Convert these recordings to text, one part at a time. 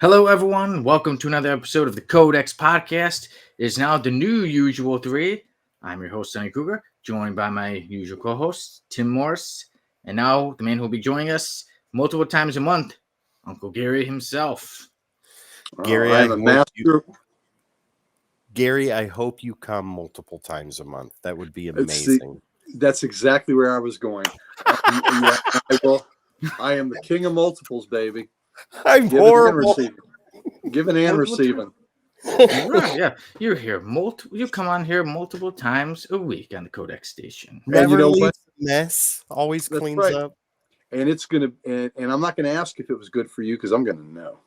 Hello, everyone. Welcome to another episode of the CODEX podcast. It is now the new usual three. I'm your host, Sonny Kruger, joined by my usual co-host, Tim Morris. And now the man who will be joining us multiple times a month, Uncle Gary himself. Gary, I'm a master. Gary, I hope you come multiple times a month. That would be amazing. That's exactly where I was going. I am the king of multiples, baby. I'm horrible. Giving and receiving. Right, yeah, you're here. You come on here multiple times a week on the Codex station. Never you know leaves what? a mess. Always That's cleans right. up. And it's gonna. And I'm not gonna ask if it was good for you because I'm gonna know.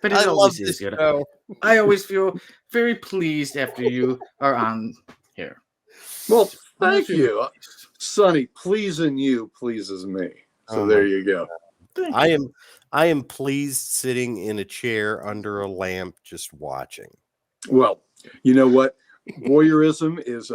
But I it love always this is good. show. I always feel very pleased after you are on here. Well, thank you, Sonny. Pleasing you pleases me. So there you go. I am pleased sitting in a chair under a lamp just watching. Well, you know what? Voyeurism is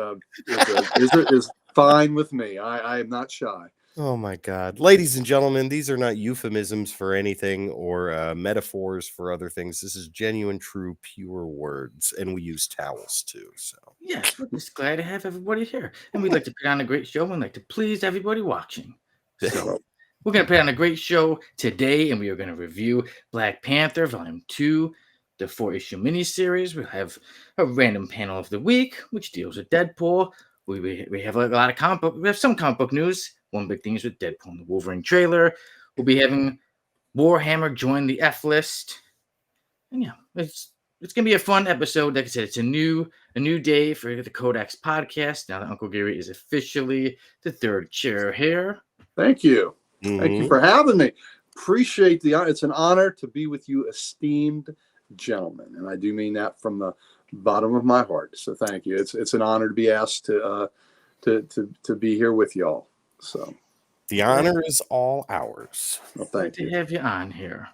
fine with me. I am not shy. Oh my God. Ladies and gentlemen, these are not euphemisms for anything or metaphors for other things. This is genuine, true, pure words. And we use towels too. So Yes, we're just glad to have everybody here. And we'd like to put on a great show and like to please everybody watching. So we're going to put on a great show today, and we are going to review Black Panther Volume 2, the 4-issue miniseries. We'll have a random panel of the week, which deals with Deadpool. We have a lot of comic book. We have some comic book news. One big thing is with Deadpool and the Wolverine trailer. We'll be having Warhammer join the F list. And yeah, it's gonna be a fun episode. Like I said, it's a new day for the Codex podcast. Now that Uncle Gary is officially the third chair here. Thank you. Thank you for having me. Appreciate the honor. It's an honor to be with you, esteemed gentlemen, and I do mean that from the bottom of my heart. So thank you. It's an honor to be asked to be here with y'all. So the honor is all ours. Well, thank you. To have you on here.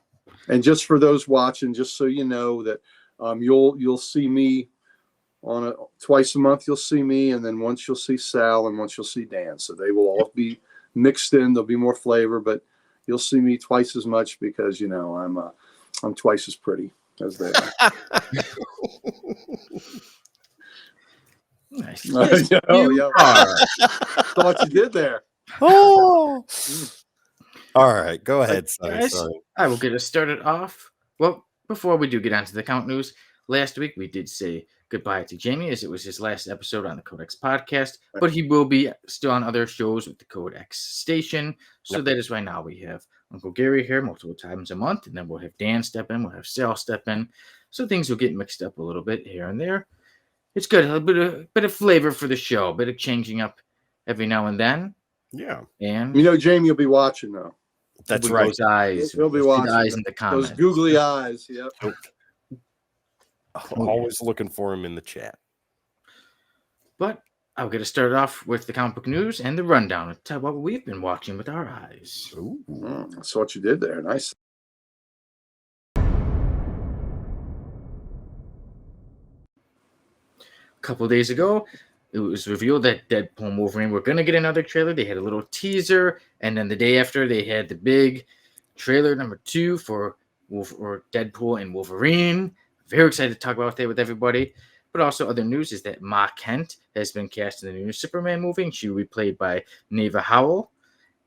And just for those watching, just so you know that you'll see me on twice a month. You'll see me, and then once you'll see Sal, and once you'll see Dan. So they will all be mixed in. There'll be more flavor, but you'll see me twice as much because I'm twice as pretty as they are. Nice. Yes, you are. Thought you did there. Oh. All right, go ahead, Sonny. I will get us started off. Well, before we do get on to the count news, last week we did say goodbye to Jamie as it was his last episode on the Codex podcast, but he will be still on other shows with the Codex station. So that is why now we have Uncle Gary here multiple times a month, and then we'll have Dan step in, we'll have Sal step in. So things will get mixed up a little bit here and there. It's good, a bit of flavor for the show, a bit of changing up every now and then. Yeah. And Jamie will be watching though. That's right. Those eyes. He'll be watching. Eyes in the comments. Those googly eyes. Yep. Always looking for him in the chat. But I'll get us started off with the comic book news and the rundown. Tell you what we've been watching with our eyes. Ooh. That's what you did there. Nice. A couple of days ago, it was revealed that Deadpool and Wolverine were going to get another trailer. They had a little teaser, and then the day after, they had the big trailer number 2 for Deadpool and Wolverine. Very excited to talk about that with everybody. But also other news is that Ma Kent has been cast in the new Superman movie, and she will be played by Neva Howell.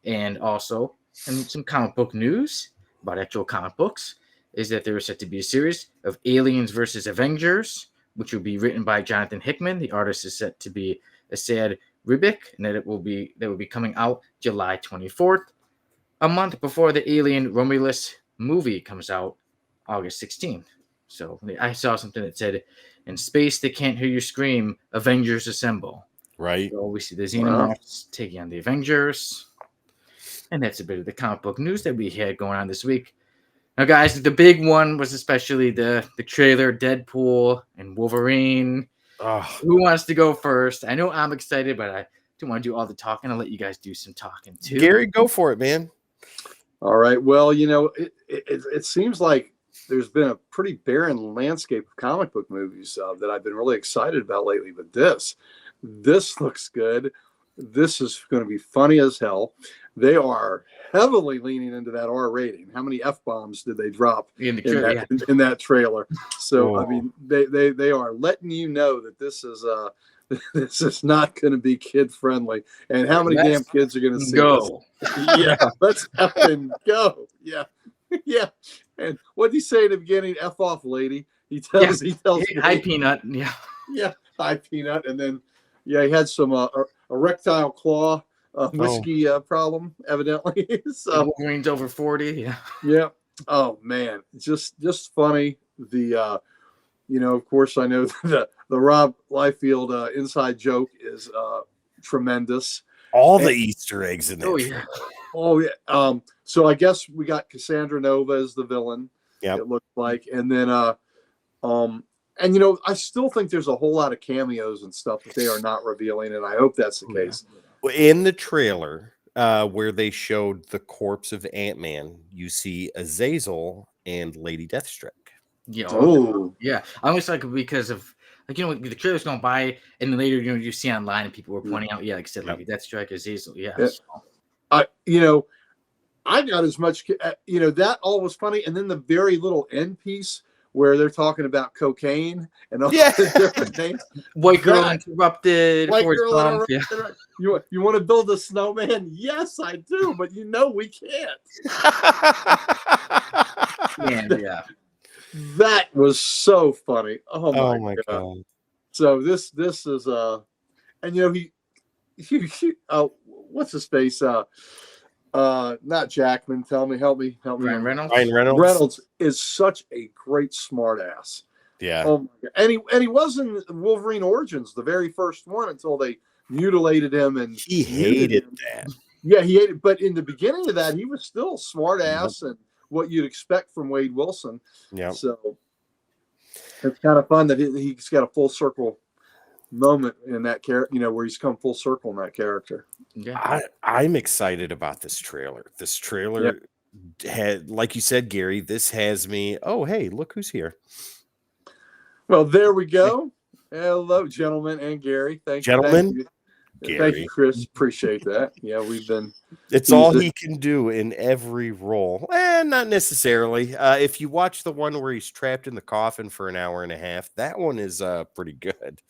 And also, and some comic book news about actual comic books is that there is set to be a series of Aliens versus Avengers, which will be written by Jonathan Hickman. The artist is set to be Asad Ribic, and that will be coming out July 24th, a month before the Alien Romulus movie comes out August 16th. So I saw something that said, "In space, they can't hear you scream, Avengers assemble." Right. So we see the Xenomorphs taking on the Avengers. And that's a bit of the comic book news that we had going on this week. Now, guys, the big one was especially the trailer, Deadpool and Wolverine. Who wants to go first? I know I'm excited, but I don't want to do all the talking. I'll let you guys do some talking, too. Gary, go for it, man. All right. Well, it seems like there's been a pretty barren landscape of comic book movies that I've been really excited about lately. But this looks good. This is going to be funny as hell. they are heavily leaning into that R rating. How many F bombs did they drop In the trailer, in that trailer? So I Oh. mean, they are letting you know that this is not going to be kid friendly. And how many damn kids are going to see go. this? Yeah, let's effing go. Yeah, yeah. And what did he say at the beginning? F off, lady. He tells Hey, hi, me, Peanut. Yeah. yeah, hi, Peanut. And then, yeah, he had some erectile claw whiskey problem, evidently. So Wolverine's over 40. Yeah. yeah. Oh man, just funny. The of course, I know the Rob Liefeld inside joke is tremendous. All the Easter eggs in that. Oh, trailer. yeah. Oh yeah. So I guess we got Cassandra Nova as the villain. Yep. It looked like, and then and I still think there's a whole lot of cameos and stuff that they are not revealing, and I hope that's the case. In the trailer, where they showed the corpse of Ant-Man, you see Azazel and Lady Deathstroke. Yeah. Oh, Yeah. I always like it because of the trailers going by, and then later you see online and people were pointing out, like I said, like Deathstroke is Azazel. Yeah. I got as much, that all was funny, and then the very little end piece where they're talking about cocaine and all the different things. White girl interrupted. White girl yeah. interrupted. You want to build a snowman? Yes, I do, but we can't. Yeah. That was so funny. Oh my God. So this is and he what's his face? Not Jackman. Help me. Ryan Reynolds. Reynolds is such a great smart ass. Yeah. Oh my God. And he was in Wolverine Origins, the very first one, until they mutilated him, and he hated that. Yeah, he hated. But in the beginning of that, he was still smart ass and what you'd expect from Wade Wilson. Yeah. So it's kind of fun that he's got a full circle moment in that character, where he's come full circle in that character. Yeah, I'm excited about this trailer. This trailer had, like you said, Gary, this has me. Oh, hey, look who's here. Well, there we go. Hello, gentlemen, and Gary. Thank you. Gary. Thank you, Chris. Appreciate that. Yeah, we've been. It's all he can do in every role. Not necessarily. If you watch the one where he's trapped in the coffin for an hour and a half, that one is pretty good.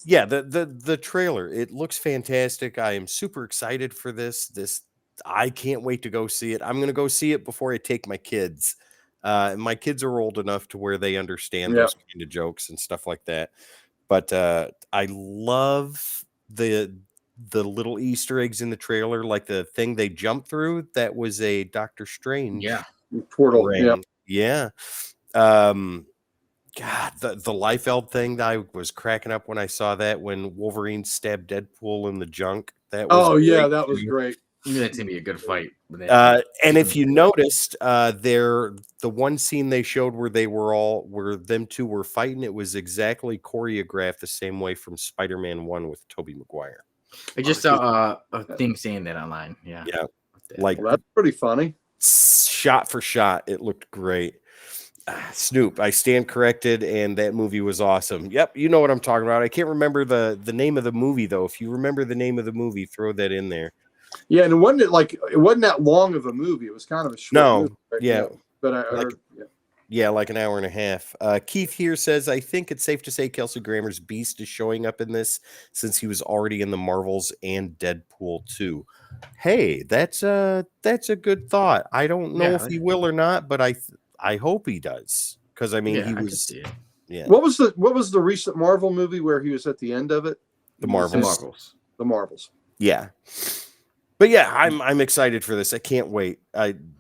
Yeah, the trailer, it looks fantastic. I am super excited for this. I can't wait to go see it. I'm going to go see it before I take my kids. My kids are old enough to where they understand those kind of jokes and stuff like that. But I love the little Easter eggs in the trailer, like the thing they jumped through. That was a Doctor Strange portal. Yeah. God, the Liefeld thing, I was cracking up when I saw that, when Wolverine stabbed Deadpool in the junk. That was that was great. That's gonna be a good fight. And if you noticed, the one scene they showed where them two were fighting, it was exactly choreographed the same way from Spider-Man 1 with Tobey Maguire. I just saw a thing saying that online. Yeah. Like, that's pretty funny. Shot for shot, it looked great. Snoop, I stand corrected, and that movie was awesome. Yep, you know what I'm talking about. I can't remember the name of the movie, though. If you remember the name of the movie, throw that in there. Yeah, and it wasn't that long of a movie. It was kind of a short movie. Right? Yeah. But I heard, like an hour and a half. Keith here says, I think it's safe to say Kelsey Grammer's Beast is showing up in this, since he was already in the Marvels and Deadpool 2. Hey, that's a good thought. I don't know if he will or not, but I hope he does, because he was. Yeah. What was the recent Marvel movie where he was at the end of it? The Marvels. The Marvels. Yeah. But yeah, I'm excited for this. I can't wait.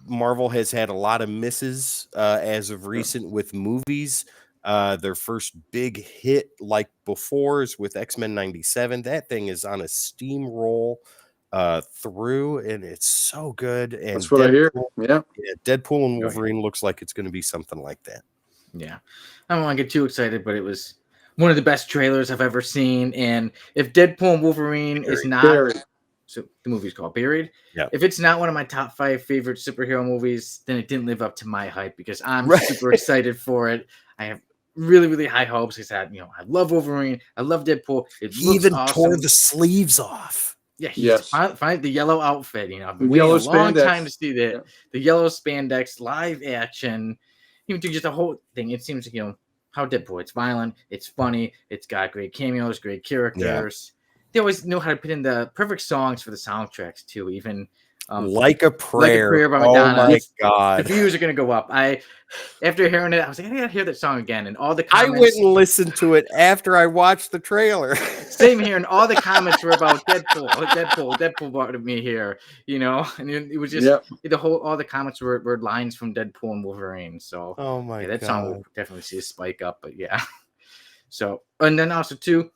Marvel has had a lot of misses as of recent with movies. Their first big hit, like before, is with X-Men 97. That thing is on a steamroll through, and it's so good. And that's what I hear. Yeah, Deadpool and Wolverine looks like it's going to be something like that. Yeah, I don't want to get too excited, but it was one of the best trailers I've ever seen. And if Deadpool and Wolverine is not, so the movie's called Buried. Yeah. If it's not one of my top 5 favorite superhero movies, then it didn't live up to my hype, because I'm super excited for it. I have really, really high hopes. He said, I love Wolverine. I love Deadpool. It He looks even awesome. tore the sleeves off. Yeah, he's Yes. find the yellow outfit. I've been The waiting yellow a long time spandex. to see that. Yeah. The yellow spandex, live action, even do just a whole thing. It seems how Deadpool. It's violent. It's funny. It's got great cameos, great characters. They always know how to put in the perfect songs for the soundtracks too. Even Like a Prayer. by Oh Madonna. my The God. views are gonna go up. After hearing it, I was like, I gotta hear that song again. And all the I comments. went and listened to it after I watched the trailer. Same here, and all the comments were about Deadpool brought me here, and it was just all the comments were lines from Deadpool and Wolverine. So Oh my that God. song will definitely see a spike up, but yeah. So, and then also too,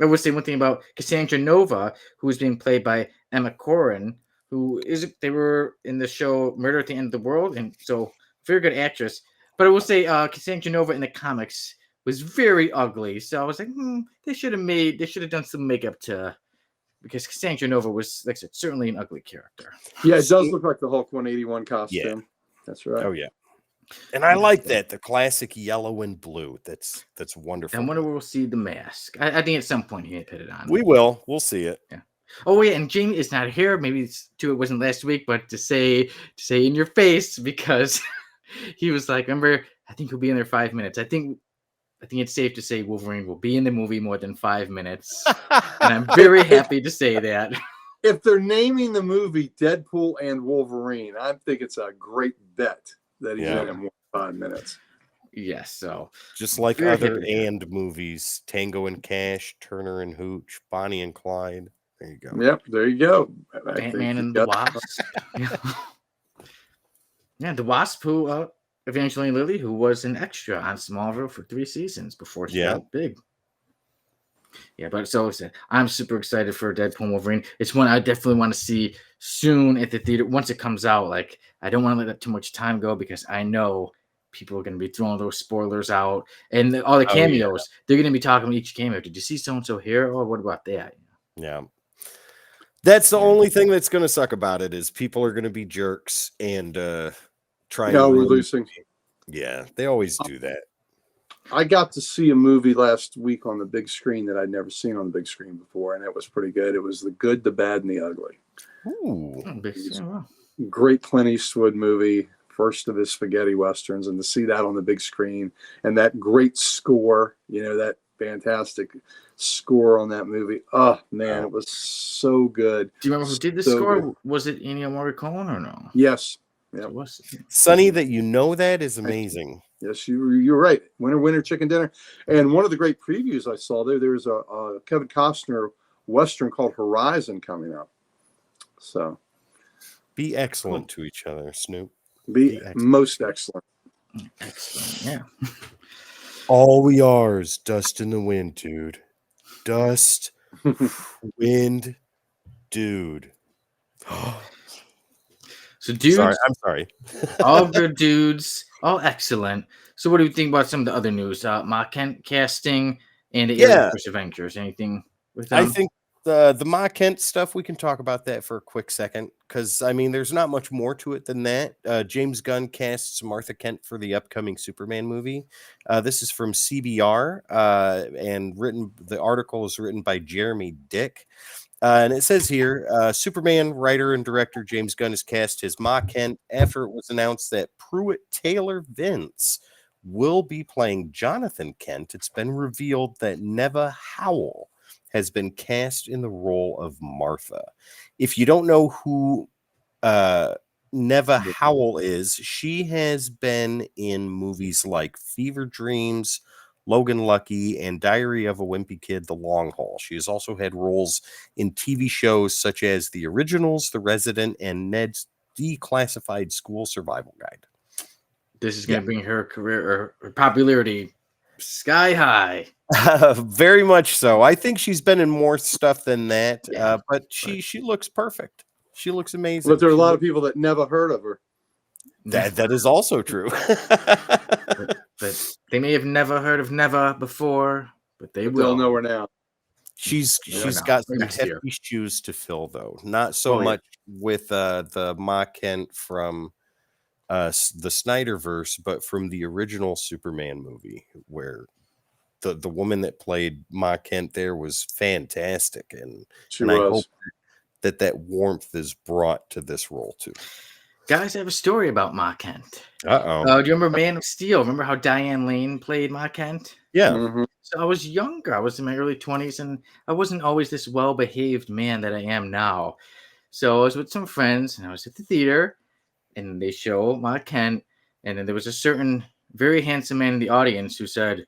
I would say one thing about Cassandra Nova, who is being played by Emma Corrin, they were in the show Murder at the End of the World, and so very good actress. But I will say Cassandra Nova in the comics was very ugly. So I was like, they should have done some makeup because Cassandra Nova was, like I said, certainly an ugly character. Yeah, it does look like the Hulk 181 costume. Yeah. That's right. Oh yeah. And I like that, the classic yellow and blue. That's wonderful. I wonder where we'll see the mask. I think at some point he may put it on. We will. We'll see it. Yeah. Oh yeah, and Jamie is not here. Maybe it wasn't last week, but to say in your face, because he was like, remember, I think he'll be in there 5 minutes. I think it's safe to say Wolverine will be in the movie more than 5 minutes. And I'm very happy to say that. If they're naming the movie Deadpool and Wolverine, I think it's a great bet that he's in it more than 5 minutes. Yes, so just like other and movies, Tango and Cash, Turner and Hooch, Bonnie and Clyde. There you go. Yep, there you go. Ant-Man and the Wasp. Yeah, the Wasp, who Evangeline Lilly, who was an extra on Smallville for 3 seasons before she got big. Yeah, but so I'm super excited for Deadpool and Wolverine. It's one I definitely want to see soon at the theater once it comes out. Like, I don't want to let too much time go because I know people are going to be throwing those spoilers out and all the cameos. They're going to be talking about each cameo. Did you see so and so here? Oh, what about that? Yeah. That's the only thing that's going to suck about it is people are going to be jerks and try. No, we're losing. Yeah, they always do that. I got to see a movie last week on the big screen that I'd never seen on the big screen before, and it was pretty good. It was The Good, the Bad, and the Ugly. Ooh. Great Clint Eastwood movie, first of his spaghetti westerns, and to see that on the big screen and that great score, that fantastic score on that movie. Oh, man, it was so good. Do you remember who did the score? Good. Was it Ennio Morricone or no? Yes. Yeah, it was. Sonny, that that is amazing. Yes, you're right. Winner, chicken dinner. And one of the great previews I saw there's a Kevin Costner Western called Horizon coming up. So be excellent to each other, Snoop. Be excellent. Most excellent. Excellent, yeah. All we are is dust in the wind, dude. Dust, wind, dude. So, dudes, I'm sorry. All good dudes, all excellent. So, what do you think about some of the other news? Ma Kent casting and the Aliens vs. Avengers. Anything with them? I think the Ma Kent stuff, we can talk about that for a quick second because there's not much more to it than that. James Gunn casts Martha Kent for the upcoming Superman movie. This is from CBR and the article is written by Jeremy Dick. And it says here, Superman writer and director James Gunn has cast his Ma Kent after it was announced that Pruitt Taylor Vince will be playing Jonathan Kent. It's been revealed that Neva Howell has been cast in the role of Martha. If you don't know who Neva Howell is, she has been in movies like Fever Dreams, Logan Lucky, and Diary of a Wimpy Kid, The Long Haul. She has also had roles in TV shows such as The Originals, The Resident, and Ned's Declassified School Survival Guide. This is going to bring her career or her popularity sky high. Very much so. I think she's been in more stuff than that, but she looks perfect. She looks amazing. But there are a lot of people that never heard of her. That is also true. but they may have never heard of Neva before, but they'll know her now. She's got some hefty shoes to fill, though. Not so much with the Ma Kent from the Snyderverse, but from the original Superman movie, where the woman that played Ma Kent there was fantastic, and I hope that warmth is brought to this role too. Guys, I have a story about Ma Kent. Uh-oh. Do you remember Man of Steel? Remember how Diane Lane played Ma Kent? Yeah. Mhm. So I was younger. I was in my early 20s, and I wasn't always this well-behaved man that I am now. So I was with some friends, and I was at the theater, and they show Ma Kent, and then there was a certain very handsome man in the audience who said,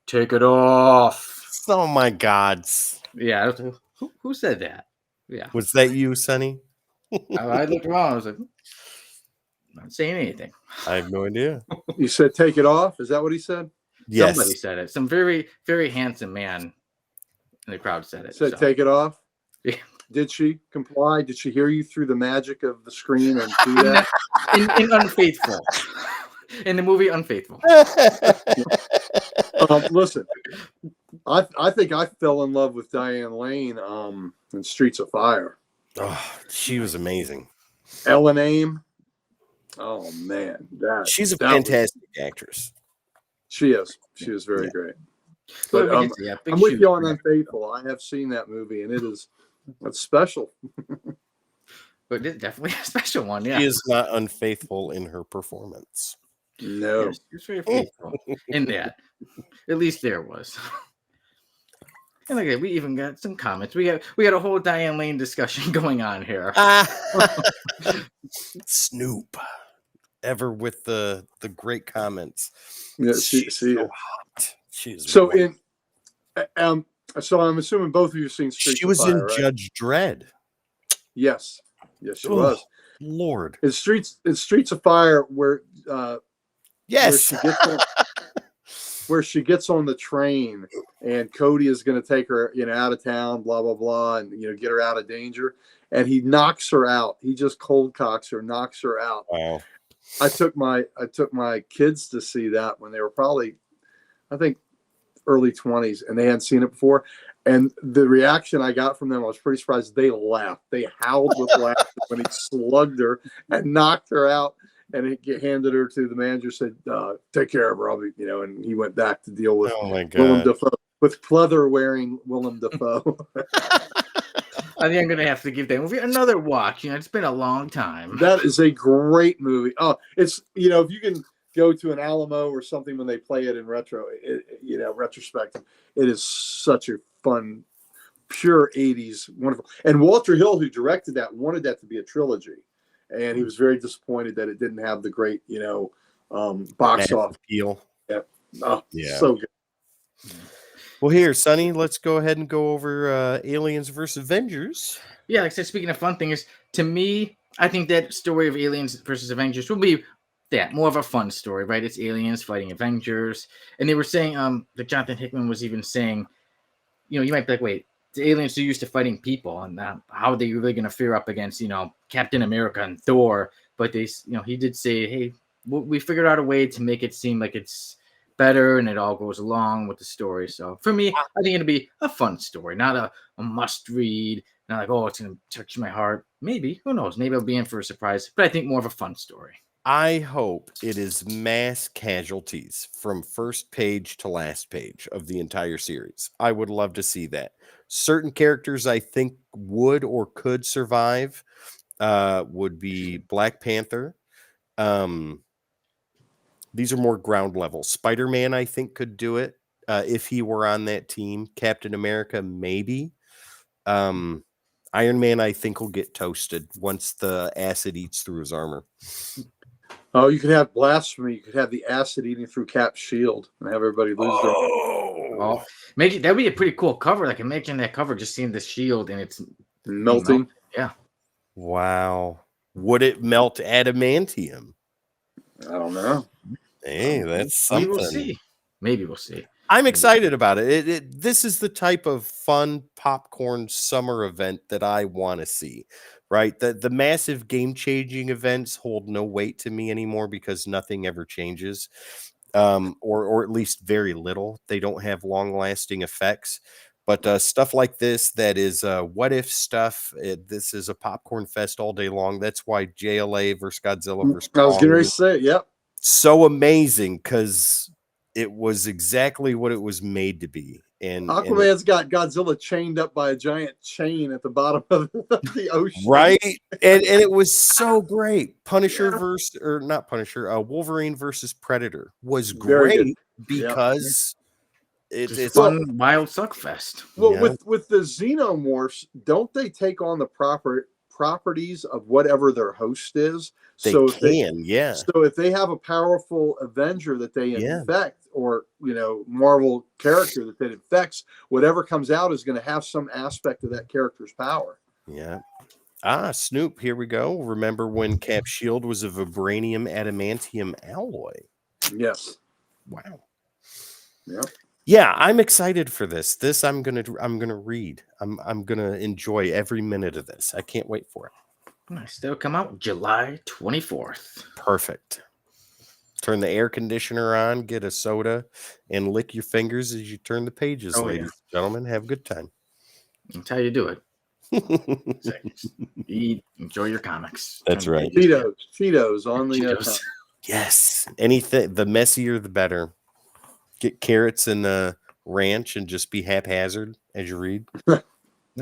"Take it off." Oh my God. Yeah, I was like, who said that? Yeah. Was that you, Sonny? I looked around. I was like, not saying anything. I have no idea. You said take it off? Is that what he said? Yes. Somebody said it. Some very, very handsome man in the crowd said it. Said take it off? Yeah. Did she comply? Did she hear you through the magic of the screen and do that? in Unfaithful. In the movie Unfaithful. Listen, I think I fell in love with Diane Lane in Streets of Fire. Oh, she was amazing. Ellen Aim. Oh man, she's a fantastic actress. She is. She is very great. But I'm with you on Unfaithful. I have seen that movie, and it's special. But it's definitely a special one. Yeah, she is not unfaithful in her performance. No, yes, she was very faithful in that. At least there was. And look, we even got some comments. We got a whole Diane Lane discussion going on here. Snoop, ever with the great comments. Yeah, she's so hot. She's so wonderful. So I'm assuming both of you have seen Streets She was of Fire, in right? Judge Dredd. Yes, she was. Lord, in Streets of Fire where yes. where she gets on the train and Cody is going to take her, out of town, blah, blah, blah, and, get her out of danger. And he knocks her out. He just cold cocks her, knocks her out. Wow. I took my kids to see that when they were probably, I think, early 20s, and they hadn't seen it before. And the reaction I got from them, I was pretty surprised. They laughed. They howled with laughter when he slugged her and knocked her out. And he handed her to the manager, said, take care of her. I'll be, and he went back to deal with Willem Dafoe, with pleather wearing Willem Dafoe. I think I'm going to have to give that movie another watch. It's been a long time. That is a great movie. Oh, it's, if you can go to an Alamo or something when they play it in retrospective, it is such a fun, pure 80s, wonderful. And Walter Hill, who directed that, wanted that to be a trilogy. And he was very disappointed that it didn't have the great, box office appeal. Yeah. Oh, yeah. So good. Well, here, Sonny, let's go ahead and go over Aliens versus Avengers. Yeah, like I said, speaking of fun things, to me, I think that story of Aliens versus Avengers will be more of a fun story, right? It's aliens fighting Avengers. And they were saying, that Jonathan Hickman was even saying, you might be like, wait, the aliens are used to fighting people, and how are they really going to fare up against, Captain America and Thor? But they, he did say, hey, we figured out a way to make it seem like it's better and it all goes along with the story. So for me, I think it'll be a fun story, not a must read, not like, oh, it's going to touch my heart. Maybe, who knows? Maybe I'll be in for a surprise, but I think more of a fun story. I hope it is mass casualties from first page to last page of the entire series. I would love to see that. Certain characters I think would or could survive would be Black Panther. These are more ground level. Spider-Man, I think, could do it if he were on that team. Captain America, maybe. Iron Man, I think, will get toasted once the acid eats through his armor. Oh, you could have Blasphemy. You could have the acid eating through Cap's shield and have everybody lose their... Oh, that'd be a pretty cool cover. Like, imagine that cover, just seeing the shield and it's melting. Yeah. Wow. Would it melt adamantium? I don't know. Hey, that's something. Maybe we'll see. I'm excited about it. This is the type of fun popcorn summer event that I want to see, right? The massive game-changing events hold no weight to me anymore because nothing ever changes, or at least very little. They don't have long-lasting effects. But stuff like this, that is what if stuff. This is a popcorn fest all day long. That's why JLA versus Godzilla versus I was Kong getting ready to is say, yep. so amazing, because it was exactly what it was made to be. And Aquaman's got Godzilla chained up by a giant chain at the bottom of the ocean. right, and it was so great. Punisher versus, or not Punisher, Wolverine versus Predator was Very good. great because Just it's fun, wild suck fest. Well, Yeah. with the xenomorphs, don't they take on the properties of whatever their host is? they So can, yeah. so if they have a powerful Avenger that they Yeah. infect, or Marvel character that infects, whatever comes out is going to have some aspect of that character's power. Yeah. Snoop, here we go. Remember when Cap Shield was a vibranium adamantium alloy? Yes. Wow. Yeah. Yeah, I'm excited for this. I'm gonna read. I'm gonna enjoy every minute of this. I can't wait for it. Nice. They'll come out July 24th. Perfect. Turn the air conditioner on, get a soda, and lick your fingers as you turn the pages, Oh, ladies and gentlemen. Have a good time. That's how you do it. Just eat, enjoy your comics. That's Turn the right. pages. Cheetos on the Cheetos. Yes. Anything, the messier the better. Get carrots and ranch and just be haphazard as you read.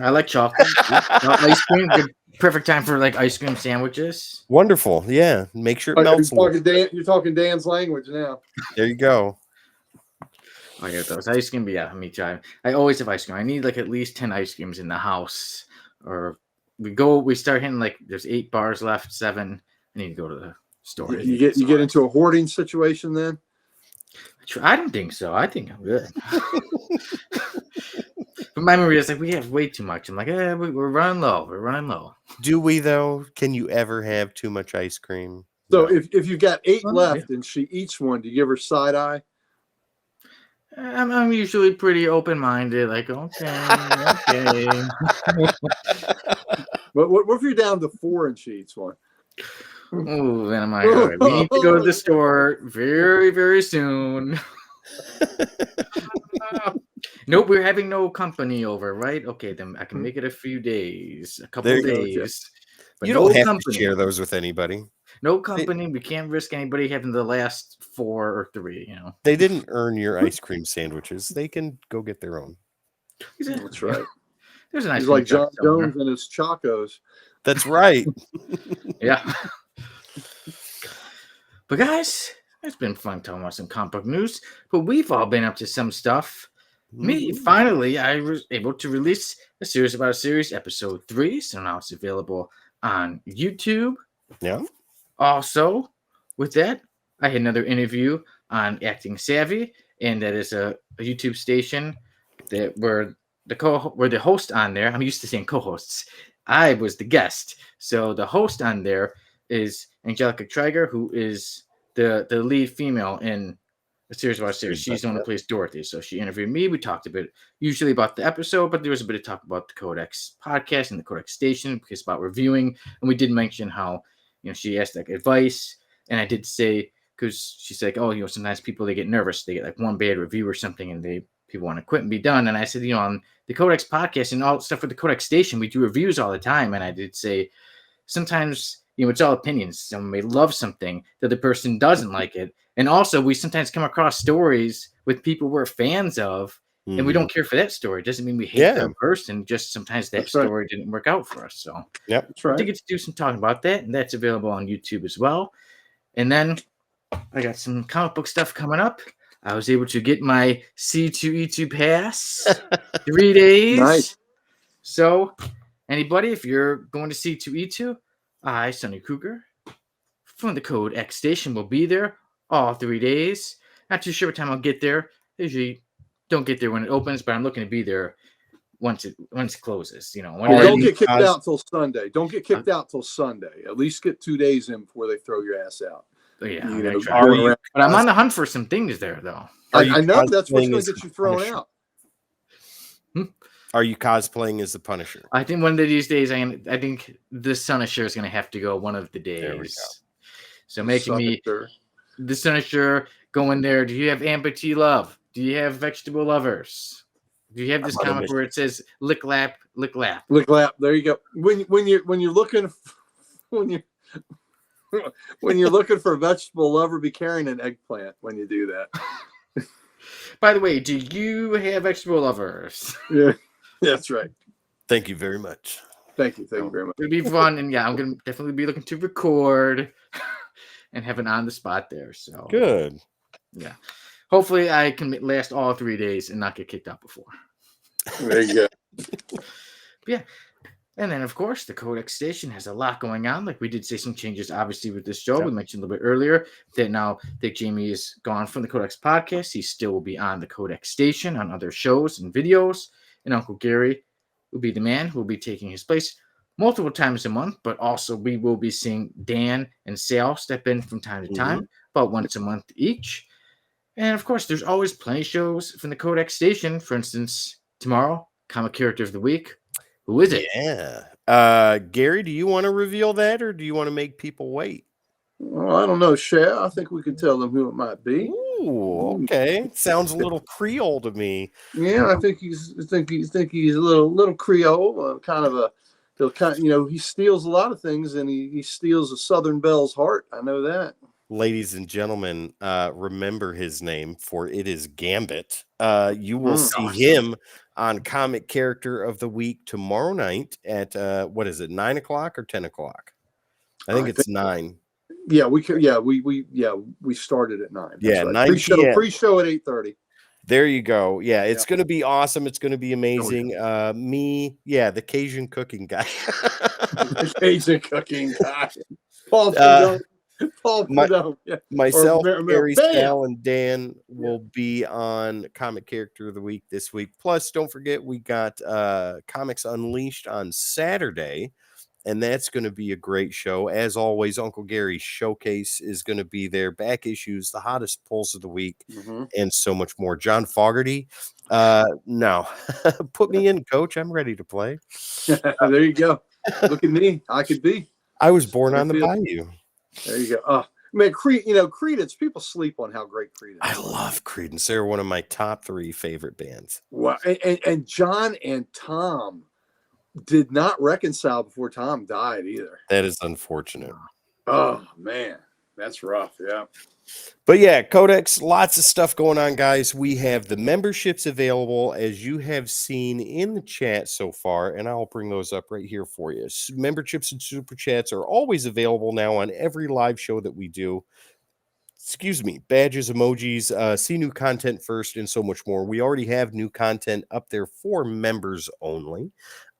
I like chocolate. Ice cream. Good, perfect time for like ice cream sandwiches. Wonderful. Yeah. Make sure it melts. You're talking Dan's language now. There you go. I get those ice cream. But yeah, me too. I always have ice cream. I need like at least 10 ice creams in the house. Or we start hitting like there's 8 bars left, 7. I need to go to the store. You get into a hoarding situation then? I don't think so. I think I'm good. But my memory is like we have way too much. I'm like, we're running low. We're running low. Do we though? Can you ever have too much ice cream? So No. if you've got 8 Well, left and she eats one, do you give her side eye? I'm usually pretty open minded. Like, okay. But what if you're down to 4 and she eats one? Oh, then I'm like, all right, we need to go to the store very, very soon. Nope, we're having no company over, right? Okay, then I can make it a few days, a couple There of you go, days. But You no don't have company. to share those with anybody. No company. We can't risk anybody having the last 4 or 3. They didn't earn your ice cream sandwiches. They can go get their own. Exactly. That's right. There's an ice He's cream like John truck somewhere. Jones and his Chacos. That's right. Yeah. But guys, it's been fun talking about some comic book news. But we've all been up to some stuff. Me, finally, I was able to release a series about a series, episode 3. So now it's available on YouTube. Yeah. Also, with that, I had another interview on Acting Savvy, and that is a YouTube station that where the host on there. I'm used to saying co-hosts. I was the guest, so the host on there is Angelica Traeger, who is the lead female in a series about a series. She's the one who plays Dorothy. So she interviewed me. We talked a bit, usually about the episode, but there was a bit of talk about the CODEX podcast and the CODEX station, because about reviewing, and we did mention how she asked like advice, and I did say, because she's like, oh, sometimes people, they get nervous, they get like one bad review or something, and people want to quit and be done. And I said, on the CODEX podcast and all stuff with the CODEX station, we do reviews all the time, and I did say sometimes it's all opinions. Someone may love something, the other person doesn't like it, and also we sometimes come across stories with people we're fans of, and we don't care for that story. It doesn't mean we hate that person. Just sometimes that story didn't work out for us. So That's right. I get to do some talking about that, and that's available on YouTube as well. And then I got some comic book stuff coming up. I was able to get my C2E2 pass 3 days. Nice. So anybody, if you're going to C2E2, I, Sonny Cougar, from the CODEX station, will be there all 3 days. Not too sure what time I'll get there. Usually don't get there when it opens, but I'm looking to be there once it closes. Don't get kicked out till Sunday. Don't get kicked out till Sunday. At least get 2 days in before they throw your ass out. Yeah, but I'm on the hunt for some things there, though. I know that's what's going to get you thrown out. Are you cosplaying as the Punisher? I think one of these days, I think the Sunisher is going to have to go one of the days. There we go. So making me the Sunisher go in there. Do you have amputee love? Do you have vegetable lovers? Do you have this I'm on a comic where it says lick lap, lick lap? Lick lap. There you go. When you're looking when you when you're looking for a vegetable lover, be carrying an eggplant when you do that. By the way, do you have vegetable lovers? Yeah, that's right. Thank you very much. Thank you very much. It'll be fun, and yeah, I'm gonna definitely be looking to record and have an on the spot there. So Good. yeah, hopefully I can last all 3 days and not get kicked out before. There you go. Yeah. And then, of course, the Codex station has a lot going on. Like we did say some changes, obviously, with this show. Yep. We mentioned a little bit earlier that now that Jamie is gone from the Codex podcast, he still will be on the Codex station on other shows and videos. And Uncle Gary will be the man who will be taking his place multiple times a month. But also, we will be seeing Dan and Sal step in from time to time, about once a month each. And, of course, there's always plenty of shows from the Codex station. For instance, tomorrow, Comic Character of the Week. Who is it? Yeah. Gary, do you want to reveal that, or do you want to make people wait? Well, I don't know, Shay. I think we can tell them who it might be. Ooh, okay. Sounds a little Creole to me. Yeah, I think he's a little Creole, he steals a lot of things, and he steals a Southern belle's heart. I know that. Ladies and gentlemen, remember his name, for it is Gambit. You will see him on Comic Character of the Week tomorrow night at 9 o'clock or 10 o'clock? I think it's 9. Yeah, we started at 9. Yeah, right. 9 p.m. Pre-show at 8:30. There you go. Yeah, it's going to be awesome. It's going to be amazing. The Cajun cooking guy. The Cajun cooking guy. Paul Prudhomme. Yeah. Myself, Gary, Sal, and Dan will be on Comic Character of the Week this week. Plus, don't forget, we got Comics Unleashed on Saturday, and that's going to be a great show. As always, Uncle Gary's showcase is going to be there. Back issues, the hottest pulls of the week, and so much more. John Fogerty, no. Put me in, coach. I'm ready to play. There you go. Look at me. I could be. I was born on the bayou. There you go. Man, Creedence, people sleep on how great Creedence is. I love Creedence. They're one of my top 3 favorite bands. Wow. And John and Tom did not reconcile before Tom died either. That is unfortunate. Oh, man. That's rough. Yeah. But yeah, Codex, lots of stuff going on, guys. We have the memberships available, as you have seen in the chat so far, and I'll bring those up right here for you. Memberships and super chats are always available now on every live show that we do. Excuse me, badges, emojis, see new content first, and so much more. We already have new content up there for members only.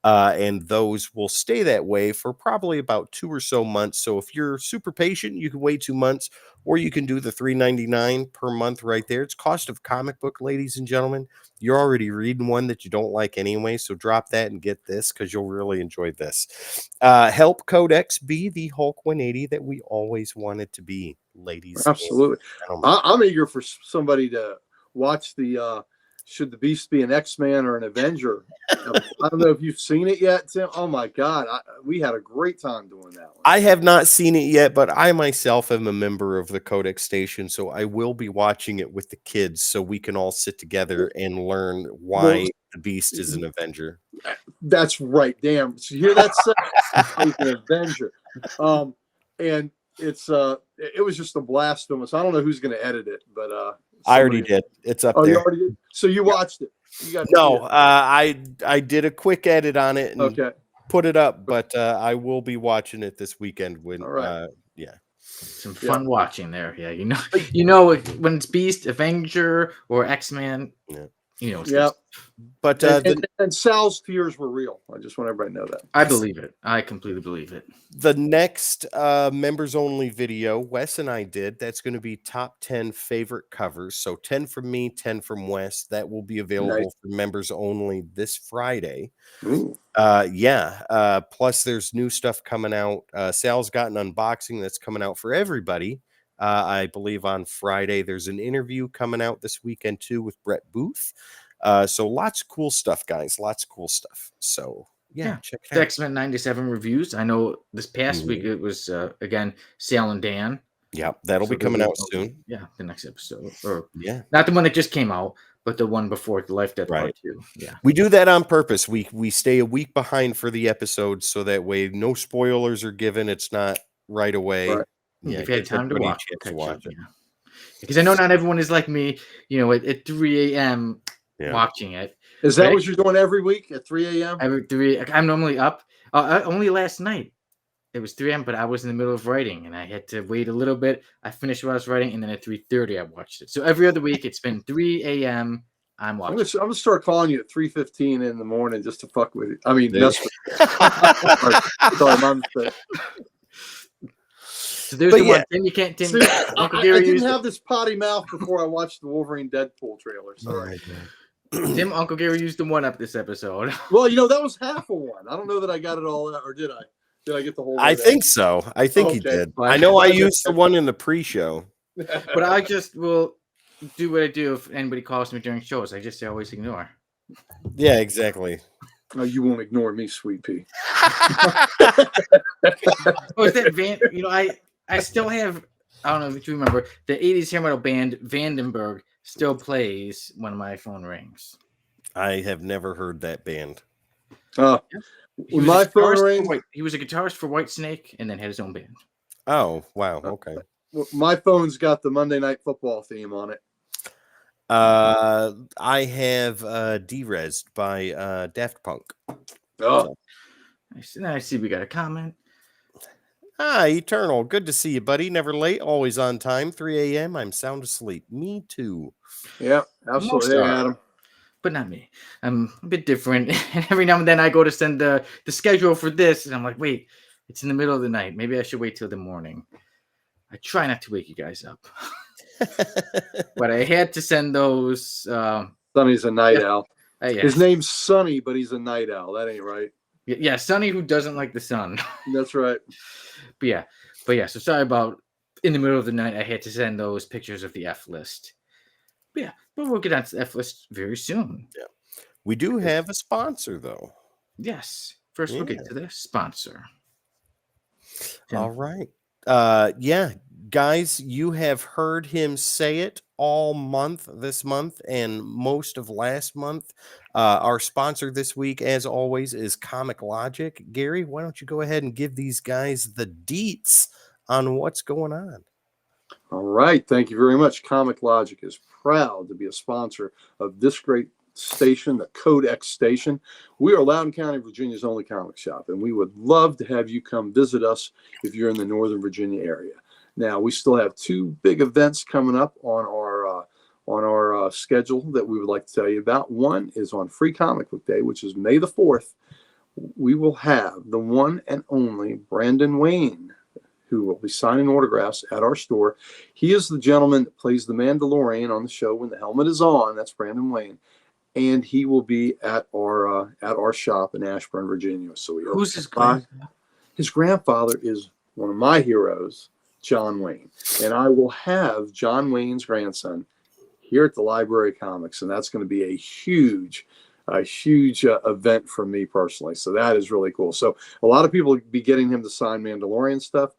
And those will stay that way for probably about 2 or so months. So if you're super patient, you can wait 2 months, or you can do the $3.99 per month right there. It's cost of comic book, ladies and gentlemen. You're already reading one that you don't like anyway, so drop that and get this, because you'll really enjoy this. Help Codex be the Hulk 180 that we always wanted to be, ladies. Absolutely. I'm eager for somebody to watch the Should the Beast be an X-Man or an Avenger? I don't know if you've seen it yet, Tim. Oh my God, we had a great time doing that one. I have not seen it yet, but I myself am a member of the Codex station, so I will be watching it with the kids, so we can all sit together and learn why the Beast is an Avenger. That's right. Damn. So you hear that? He's an Avenger. And it was just a blast to us. I don't know who's going to edit it, but I already did. It's up there. You already did? So you watched it? You got I did a quick edit on it and put it up, but I will be watching it this weekend. When some fun watching there. Yeah, you know when it's Beast, Avenger, or X-Man. Yeah. But and Sal's tears were real. I just want everybody to know that. I believe it. I completely believe it. The next members only video Wes and I did, that's going to be top 10 favorite covers. So 10 from me, 10 from Wes. That will be available for members only this Friday. Ooh. Plus there's new stuff coming out. Sal's got an unboxing that's coming out for everybody. I believe on Friday there's an interview coming out this weekend too with Brett Booth. So lots of cool stuff, guys. Lots of cool stuff. So check it out. X-Men 97 reviews. I know this past week it was again Sal and Dan Yeah, that'll So be coming out there's soon. yeah, the next episode, or Yeah, not the one that just came out, but the one before the Life Death Part right. 2. Yeah. We do that on purpose. We stay a week behind for the episodes so that way no spoilers are given. It's not right away. Right. Yeah, If it you had gives time to everybody a watch, chance to catch up. watch it. Yeah. Because I know not everyone is like me, at 3 a.m. Yeah. watching it. Is that what you're doing every week at 3 a.m.? Every 3, I'm normally up. Only last night it was 3 a.m., but I was in the middle of writing and I had to wait a little bit. I finished what I was writing, and then at 3:30 I watched it. So every other week it's been 3 a.m. I'm I'm watching. gonna start calling you at 3:15 in the morning just to fuck with you. I mean, Yeah. mess with you. Sorry, my mistake. So there's But the yeah. one thing you can't. Tim, See, Uncle I Gary didn't used have this potty mouth before I watched the Wolverine Deadpool trailer. Sorry. Tim. Uncle Gary used the one up this episode. Well, that was half a one. I don't know that I got it all out, or did I? Did I get the whole? I one think so. I think he Okay. did. Well, I know I I- used the one in the pre-show. out? But I just will do what I do if anybody calls me during shows. I just say always ignore. Yeah, exactly. No, you won't ignore me, sweet pea. Oh, is that Van? I still have. I don't know if you remember the '80s hair metal band Vandenberg still plays when my phone rings. I have never heard that band. He When was a my phone guitarist for rings, he was a guitarist for Whitesnake and then had his own band. Oh, wow. Okay. my phone's got the Monday Night Football theme on it. I have Derezed by Daft Punk. Oh, I see we got a comment. Ah, Eternal. Good to see you, buddy. Never late, always on time. 3 a.m. I'm sound asleep. Me too. yeah, absolutely. Hey, Most are. Adam. But not me. I'm a bit different. And every now and then I go to send the schedule for this, and I'm like, wait, it's in the middle of the night. Maybe I should wait till the morning. I try not to wake you guys up. But I had to send those. Sonny's a night owl. Yeah. His name's Sonny, but he's a night owl. That ain't right. Yeah, Sonny who doesn't like the sun. That's right. But yeah, so sorry about in the middle of the night I had to send those pictures of the F list. But we'll get on to the F list very soon. Yeah. We do have a sponsor, though. Yes. First, we'll get to the sponsor. Tim. All right. Yeah, guys, you have heard him say it all month, this month, and most of last month. Our sponsor this week, as always, is Comic Logic. Gary, why don't you go ahead and give these guys the deets on what's going on? All right. Thank you very much. Comic Logic is proud to be a sponsor of this great station, the CODEX station. We are Loudoun County, Virginia's only comic shop, and we would love to have you come visit us if you're in the Northern Virginia area. Now, we still have two big events coming up on our schedule that we would like to tell you about. One is on Free Comic Book Day, which is May the 4th. We will have the one and only Brandon Wayne, who will be signing autographs at our store. He is the gentleman that plays the Mandalorian on the show when the helmet is on. That's Brandon Wayne. And he will be at our shop in Ashburn, Virginia. So we Who's his grandfather? His grandfather is one of my heroes, John Wayne. And I will have John Wayne's grandson here at the Library of Comics. And that's going to be a huge event for me personally. So that is really cool. So a lot of people will be getting him to sign Mandalorian stuff.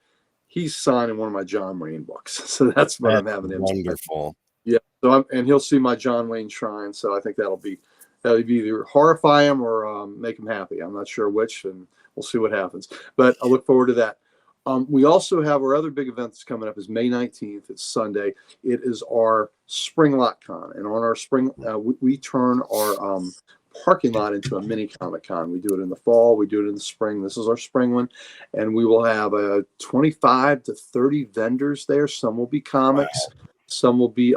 He's signing one of my John Wayne books. So that's what I'm having him. Wonderful. Yeah. So and he'll see my John Wayne shrine. So I think that'll be either horrify him or make him happy. I'm not sure which, and we'll see what happens. But I look forward to that. We also have our other big event that's coming up is May 19th. It's Sunday. It is our Spring Lot Con. And on our spring, we turn our parking lot into a mini Comic Con. We do it in the fall. We do it in the spring. This is our spring one. And we will have 25 to 30 vendors there. Some will be comics. Wow. Some will be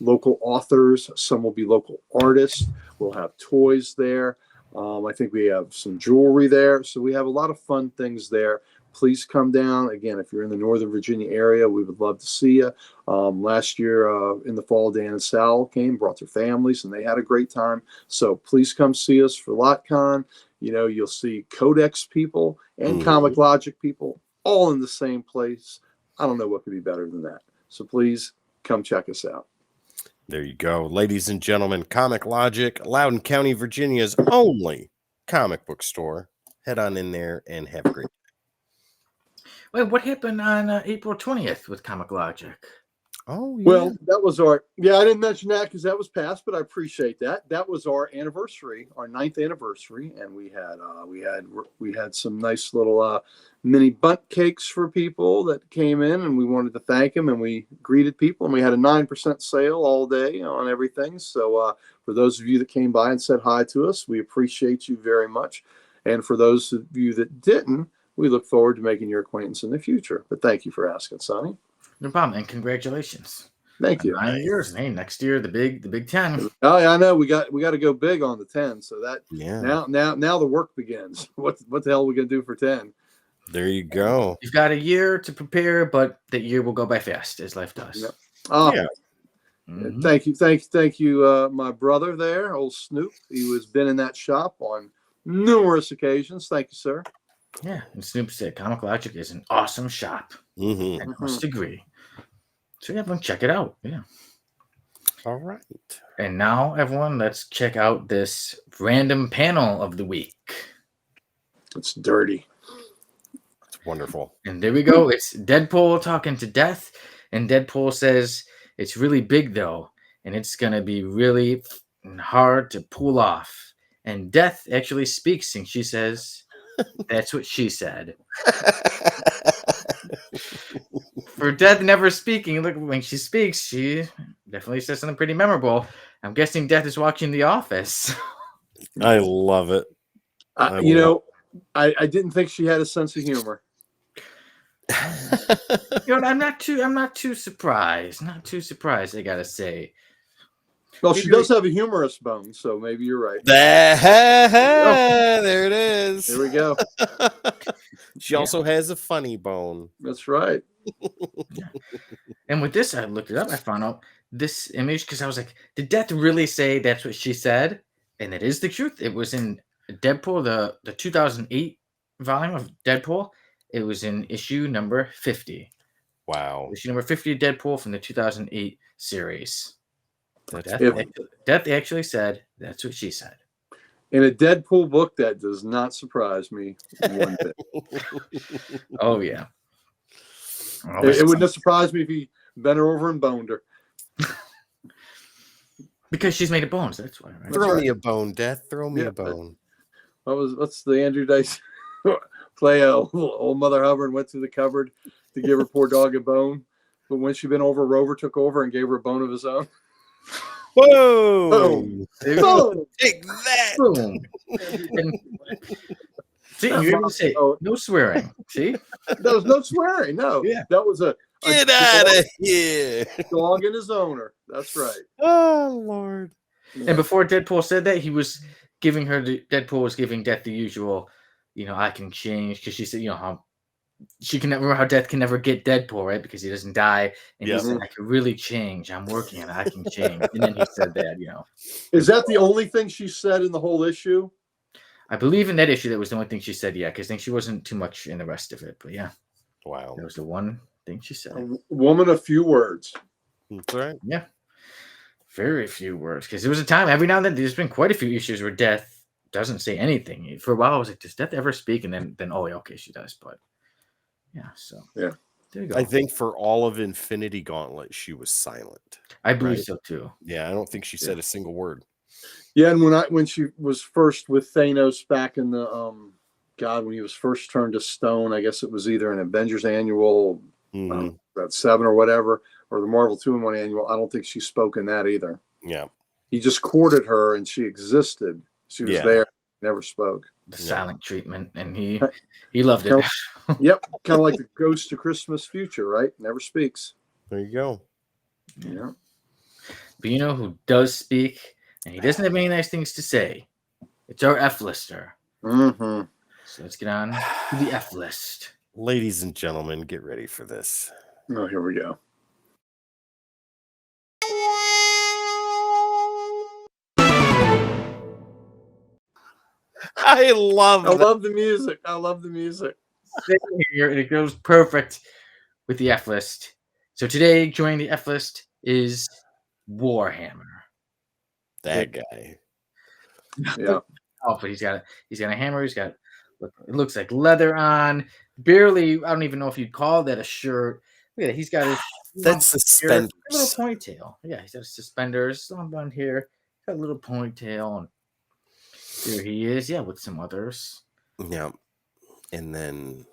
local authors. Some will be local artists. We'll have toys there. I think we have some jewelry there. So we have a lot of fun things there. Please come down. Again, if you're in the Northern Virginia area, we would love to see you. Last year in the fall, Dan and Sal came, brought their families, and they had a great time. So please come see us for LotCon. You'll see Codex people and Comic Logic people all in the same place. I don't know what could be better than that. So please come check us out. There you go. Ladies and gentlemen, Comic Logic, Loudoun County, Virginia's only comic book store. Head on in there and have a great day. Wait, what happened on April 20th with Comic Logic? Oh, yeah. Well, that was our, yeah, I didn't mention that because that was past, but I appreciate that. That was our anniversary, our 9th anniversary. And we had some nice little mini bunt cakes for people that came in, and we wanted to thank them, and we greeted people, and we had a 9% sale all day on everything. So for those of you that came by and said hi to us, we appreciate you very much. And for those of you that didn't, we look forward to making your acquaintance in the future. But thank you for asking, Sonny. No problem, and congratulations. Thank you. 9 years, and hey, next year the big 10. Oh yeah, I know we got to go big on the 10. So that Yeah. now the work begins. What the hell are we gonna do for 10? There you go. You've got a year to prepare, but that year will go by fast as life does. Yep. Oh, Yeah. Mhm. thank you, my brother there, old Snoop. He was been in that shop on numerous occasions. Thank you, sir. Yeah, and Snoop said Comic Logic is an awesome shop. Mm-hmm. I must agree. So yeah, everyone check it out. Yeah. All right. And now, everyone, let's check out this random panel of the week. It's dirty. It's wonderful. And there we go. It's Deadpool talking to Death. And Deadpool says it's really big, though. And it's going to be really hard to pull off. And Death actually speaks. And she says, that's what she said. For Death never speaking, look, when she speaks, she definitely says something pretty memorable. I'm guessing Death is watching The Office. I love it. I didn't think she had a sense of humor. I'm not too surprised. Not too surprised, I gotta say. Well, she does have a humorous bone, so maybe you're right. There it is. There we go. She also has a funny bone. That's right. And with this, I looked it up. I found out this image because I was like, did Death really say that's what she said? And it is the truth. It was in Deadpool, the 2008 volume of Deadpool. It was in issue number 50. Wow. Issue number 50 of Deadpool from the 2008 series. That's Death actually said that's what she said. In a Deadpool book, that does not surprise me one bit. Oh, yeah. It wouldn't have surprised me if he bent her over and boned her. Because she's made of bones, that's why, right? Throw me a bone, Death. Throw me a bone. What's the Andrew Dice play? Old Mother Hubbard went to the cupboard to give her poor dog a bone, but when she bent over, Rover took over and gave her a bone of his own. Whoa! Boom! Boom. Take that! Boom. And, see, you're able to say no swearing. See? There was no swearing. No. Yeah. That was a Get out of here! dog and his owner. That's right. Oh Lord! And before Deadpool said that, he was giving her Deadpool was giving Death the usual, I can change, because she said, how she can never, how Death can never get Deadpool, right? Because he doesn't die. And he said, I can really change. I'm working on it. I can change. And then he said that, Is that the only thing she said in the whole issue? I believe in that issue that was the only thing she said, because I think she wasn't too much in the rest of it. But yeah. Wow. That was the one thing she said. A woman of few words. That's right. Yeah. Very few words. Because there was a time, every now and then, there's been quite a few issues where Death doesn't say anything. For a while, I was like, does Death ever speak? And then oh, yeah, okay, she does. But yeah, so yeah. There you go. I think for all of Infinity Gauntlet, she was silent. I believe so too. Yeah, I don't think she said a single word. Yeah, and when she was first with Thanos back in the when he was first turned to stone, I guess it was either an Avengers annual, about 7 or whatever, or the Marvel 2-in-1 annual. I don't think she spoke in that either. Yeah, he just courted her, and she existed. She was there, never spoke. The silent treatment, and he loved it. Yep, kind of like the Ghost of Christmas Future, right? Never speaks. There you go. Yeah. But you know who does speak, and he doesn't have any nice things to say? It's our F lister. Mm-hmm. So let's get on to the F list. Ladies and gentlemen, get ready for this. Oh, here we go. I love the music. I love the music. Here, and it goes perfect with the F list. So today, joining the F list is Warhammer. That guy. Yeah. Oh, but he's got a hammer. He's got It looks like leather on. Barely, I don't even know if you'd call that a shirt. Look at that. He's got his That's here, a suspenders. little ponytail. Yeah, he's got suspenders, some bun here, got a little ponytail, and here he is. Yeah, with some others. Yeah, and then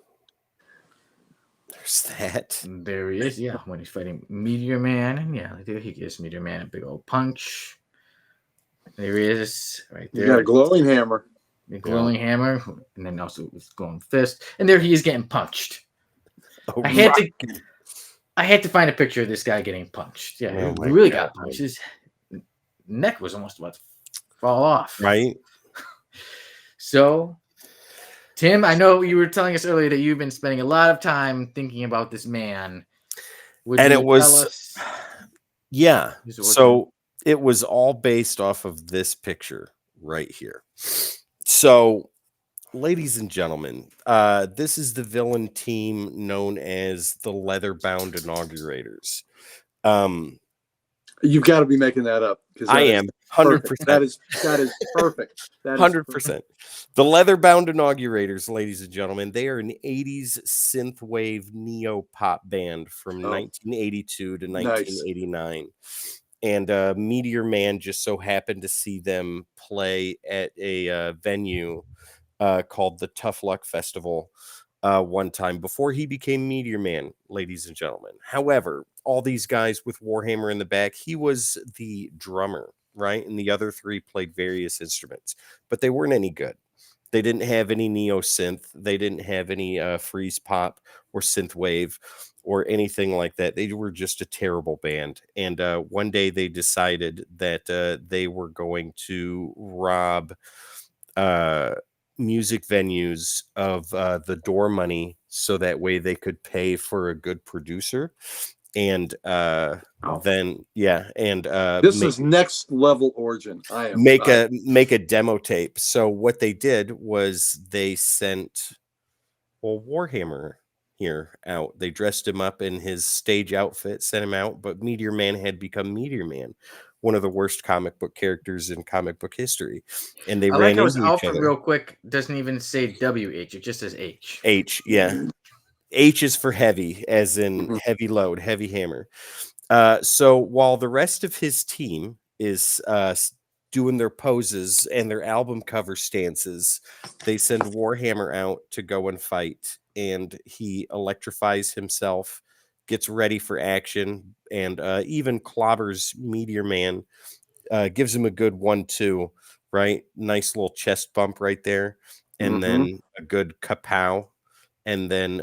there's that. And there he is. Yeah, when he's fighting Meteor Man, and yeah, there he gives Meteor Man a big old punch. There he is, right You there. got a glowing hammer. The glowing hammer, and then also his glowing fist, and there he is getting punched. Oh, I had to find a picture of this guy getting punched. Yeah, Oh he my really God. got punched. His neck was almost about to fall off. right. So, Tim, I know you were telling us earlier that you've been spending a lot of time thinking about this man. And it was- tell us Yeah. his origin? So it was all based off of this picture right here. So, ladies and gentlemen, this is the villain team known as the Leather-Bound Inaugurators. You've got to be making that up. I am 100%. That is perfect. That is 100%. The Leather-Bound Inaugurators, ladies and gentlemen, they are an 80s synthwave neo-pop band from 1982 to 1989. And Meteor Man just so happened to see them play at a venue called the Tough Luck Festival one time before he became Meteor Man, ladies and gentlemen. However, all these guys with Warhammer in the back, he was the drummer, right? And the other three played various instruments, but they weren't any good. They didn't have any neo synth. They didn't have any freeze pop or synth wave or anything like that. They were just a terrible band. And one day they decided that they were going to rob music venues of the door money so that way they could pay for a good producer. And then this is next level origin. Make a demo tape. So what they did was they sent Warhammer here out. They dressed him up in his stage outfit, sent him out, but Meteor Man had become Meteor Man, one of the worst comic book characters in comic book history. And they ran into each Alpha other. real quick doesn't even say WH, it just says H. H, yeah. H is for heavy, as in heavy load, heavy hammer. So while the rest of his team is doing their poses and their album cover stances, they send Warhammer out to go and fight. And he electrifies himself, gets ready for action, and even clobbers Meteor Man, gives him a good 1-2, right? Nice little chest bump right there. And then a good kapow. And then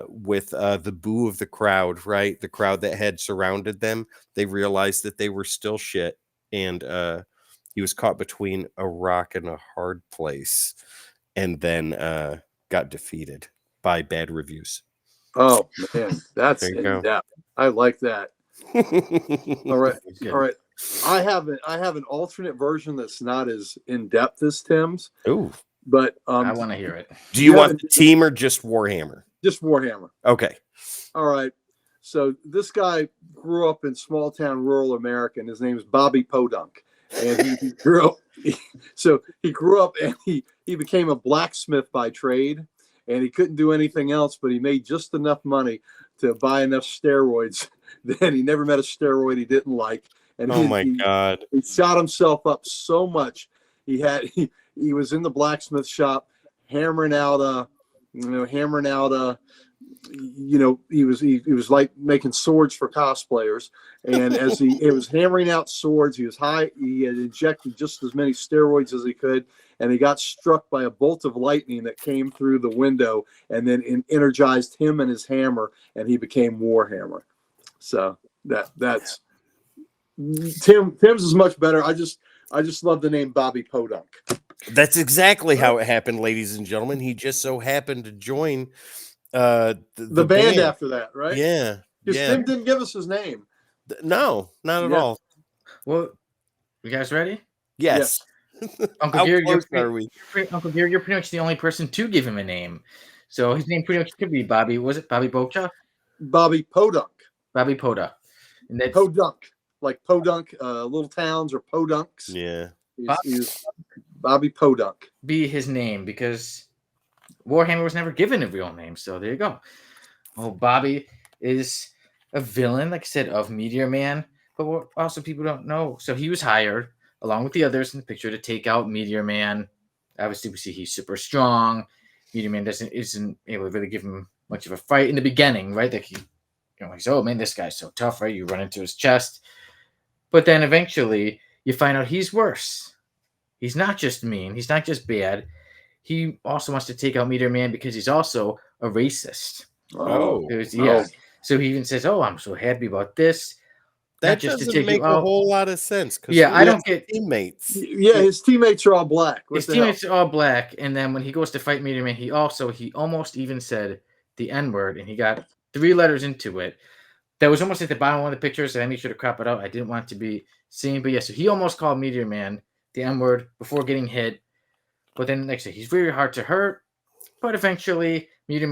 with the boo of the crowd, right? The crowd that had surrounded them, they realized that they were still shit. And he was caught between a rock and a hard place. And then got defeated by bad reviews. Oh, man. That's There you in go. depth. I like that. All right. Good. All right. I have an alternate version that's not as in depth as Tim's, Ooh. but I want to hear it. Do you want the team or just Warhammer? just Warhammer. Okay. All right. So this guy grew up in small town rural America, and his name is Bobby Podunk. And he grew up. He grew up and he became a blacksmith by trade, and he couldn't do anything else, but he made just enough money to buy enough steroids. Then he never met a steroid he didn't like. And God. He shot himself up so much. He was in the blacksmith shop hammering out he was like making swords for cosplayers. And as he was hammering out swords, he was high. He had injected just as many steroids as he could, and he got struck by a bolt of lightning that came through the window and then energized him and his hammer, and he became Warhammer. So that's Tim's is much better. I just love the name Bobby Podunk. That's exactly how it happened, ladies and gentlemen. He just so happened to join the band after that, right? Yeah. Because Tim didn't give us his name. No, not at all. Well, you guys ready? Yes. Uncle How Gear, close are we? Uncle Gear, you're pretty much the only person to give him a name. So his name pretty much could be Bobby. Was it Bobby Bocha? Bobby Podunk. Bobby Poda. And that's Podunk. Like Podunk, little towns or Podunks. Yeah. He's Bobby Podunk. be his name because Warhammer was never given a real name, so there you go. Well, Bobby is a villain, like I said, of Meteor Man, but what also people don't know. So he was hired, along with the others in the picture, to take out Meteor Man. Obviously, we see he's super strong. Meteor Man isn't able to really give him much of a fight in the beginning, right? Like he's, oh man, this guy's so tough, right? You run into his chest, but then eventually you find out he's worse. He's not just mean. He's not just bad. He also wants to take out Meteor Man because he's also a racist. Oh, Yeah. So he even says, "Oh, I'm so happy about this." that Not just to doesn't take make you a out. whole lot of sense. Yeah, I don't get. teammates. Yeah, his teammates are all black. What His the hell? teammates are all black, and then when he goes to fight Meteor Man, he almost even said the N word, and he got 3 letters into it. That was almost at the bottom of one of the pictures, and I made sure to crop it out. I didn't want it to be seen, but yeah, so he almost called Meteor Man the N word before getting hit. But then, like I said, he's very hard to hurt. But eventually, Meteor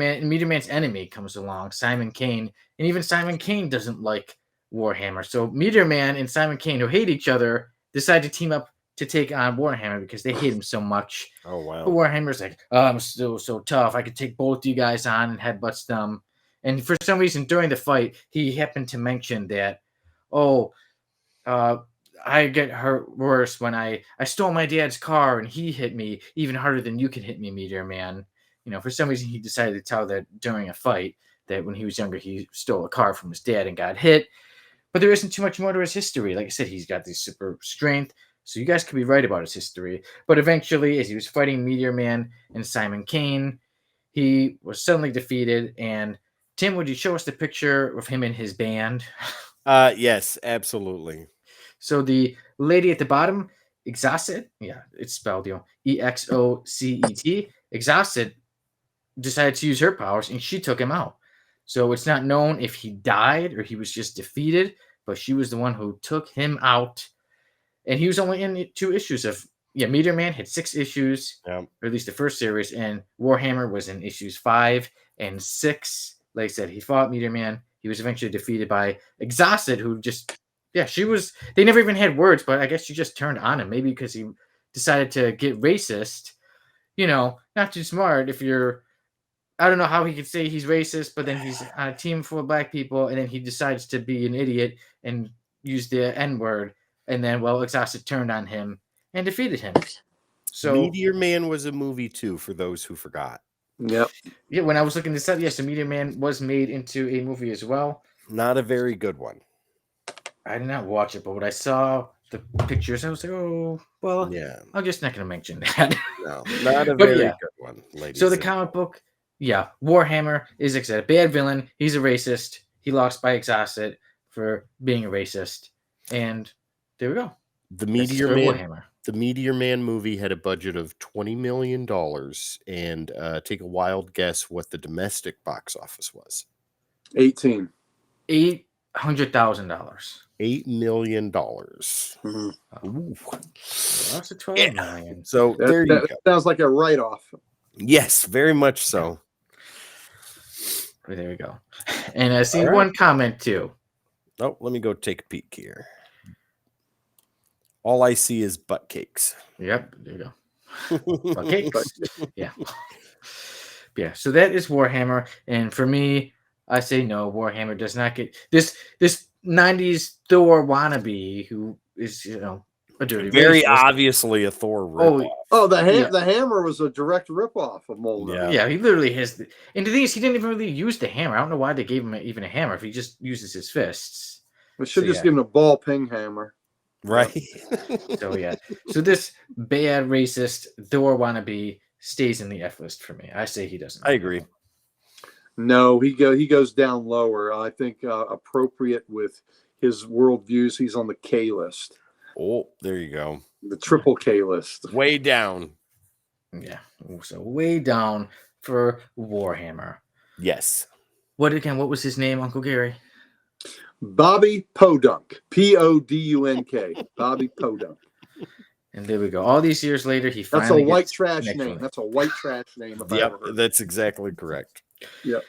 Man's enemy comes along, Simon Kane, and even Simon Kane doesn't like Warhammer. So Meteor Man and Simon Kane, who hate each other, decide to team up to take on Warhammer because they hate him so much. Oh wow! But Warhammer's like, oh, I'm still so tough. I could take both you guys on and headbutts them. And for some reason, during the fight, he happened to mention that, oh, I get hurt worse when I stole my dad's car and he hit me even harder than you can hit me, Meteor Man. For some reason, he decided to tell that during a fight that when he was younger, he stole a car from his dad and got hit. But there isn't too much more to his history. Like I said, he's got this super strength. So you guys could be right about his history. But eventually, as he was fighting Meteor Man and Simon Kane, he was suddenly defeated. And Tim, would you show us the picture of him and his band? Yes, absolutely. So the lady at the bottom, Exocet, yeah, it's spelled, Exocet. Exocet decided to use her powers, and she took him out. So it's not known if he died or he was just defeated, but she was the one who took him out. And he was only in 2 issues of, Meteor Man had 6 issues, Yeah. or at least the first series, and Warhammer was in issues 5 and 6. Like I said, he fought Meteor Man. He was eventually defeated by Exocet, who just, they never even had words, but I guess she just turned on him, maybe because he decided to get racist. Not too smart if you're, I don't know how he could say he's racist, but then he's on a team full of black people, and then he decides to be an idiot and use the N word, and then, Exhausted turned on him and defeated him. So Meteor Man was a movie too, for those who forgot. Yep. Yeah, when I was looking this up, yes, the Meteor Man was made into a movie as well. Not a very good one. I did not watch it, but when I saw the pictures, I was like, oh, well, Yeah. I'm just not going to mention that. No, not a But very yeah. good one, ladies. So the and comic book, Warhammer is, like I said, a bad villain. He's a racist. He lost by Exhausted for being a racist. And there we go. The That's Meteor for Man. Warhammer. The Meteor Man movie had a budget of $20 million, and take a wild guess what the domestic box office was. 18. $800,000. $8 million. Mhm. Ooh. Lost to 12 million. So there you That go. sounds like a write-off. Yes, very much so. There we go. And I see All right. one comment too. Oh, let me go take a peek here. All I see is butt cakes. Yep, there you go. Butt cakes. Yeah. Yeah, so that is Warhammer. And for me, I say no, Warhammer does not get this 90s Thor wannabe who is, a dirty Very racist. obviously a Thor ripoff. Oh, the hammer was a direct ripoff of Mulder. Yeah. Yeah, he literally has. And the thing is, he didn't even really use the hammer. I don't know why they gave him even a hammer if he just uses his fists. We should So, just give him a ball ping hammer. Right. So, yeah. So this bad racist Thor wannabe stays in the F list for me. I say he doesn't. I agree. No, he goes down lower. I think appropriate with his worldviews. He's on the K list, Oh, there you go. the triple K list. Way down. Yeah. So way down for Warhammer. Yes. What was his name, Uncle Gary? Bobby Podunk, Podunk, Bobby Podunk. And there we go. All these years later, he That's finally a white gets trash next name. one. That's a white trash name. If I ever Yep, heard. that's exactly correct. Yep.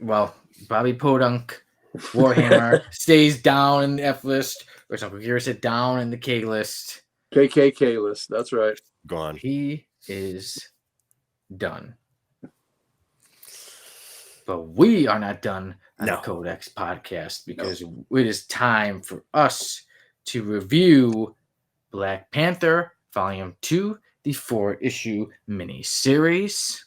Well, Bobby Podunk, Warhammer, stays down in the F list, or as Uncle Gary said, down in the K list. KKK list. That's right. Gone. He is done. But we are not done on No. the Codex podcast because it is time for us to review Black Panther Volume 2, the 4-issue miniseries.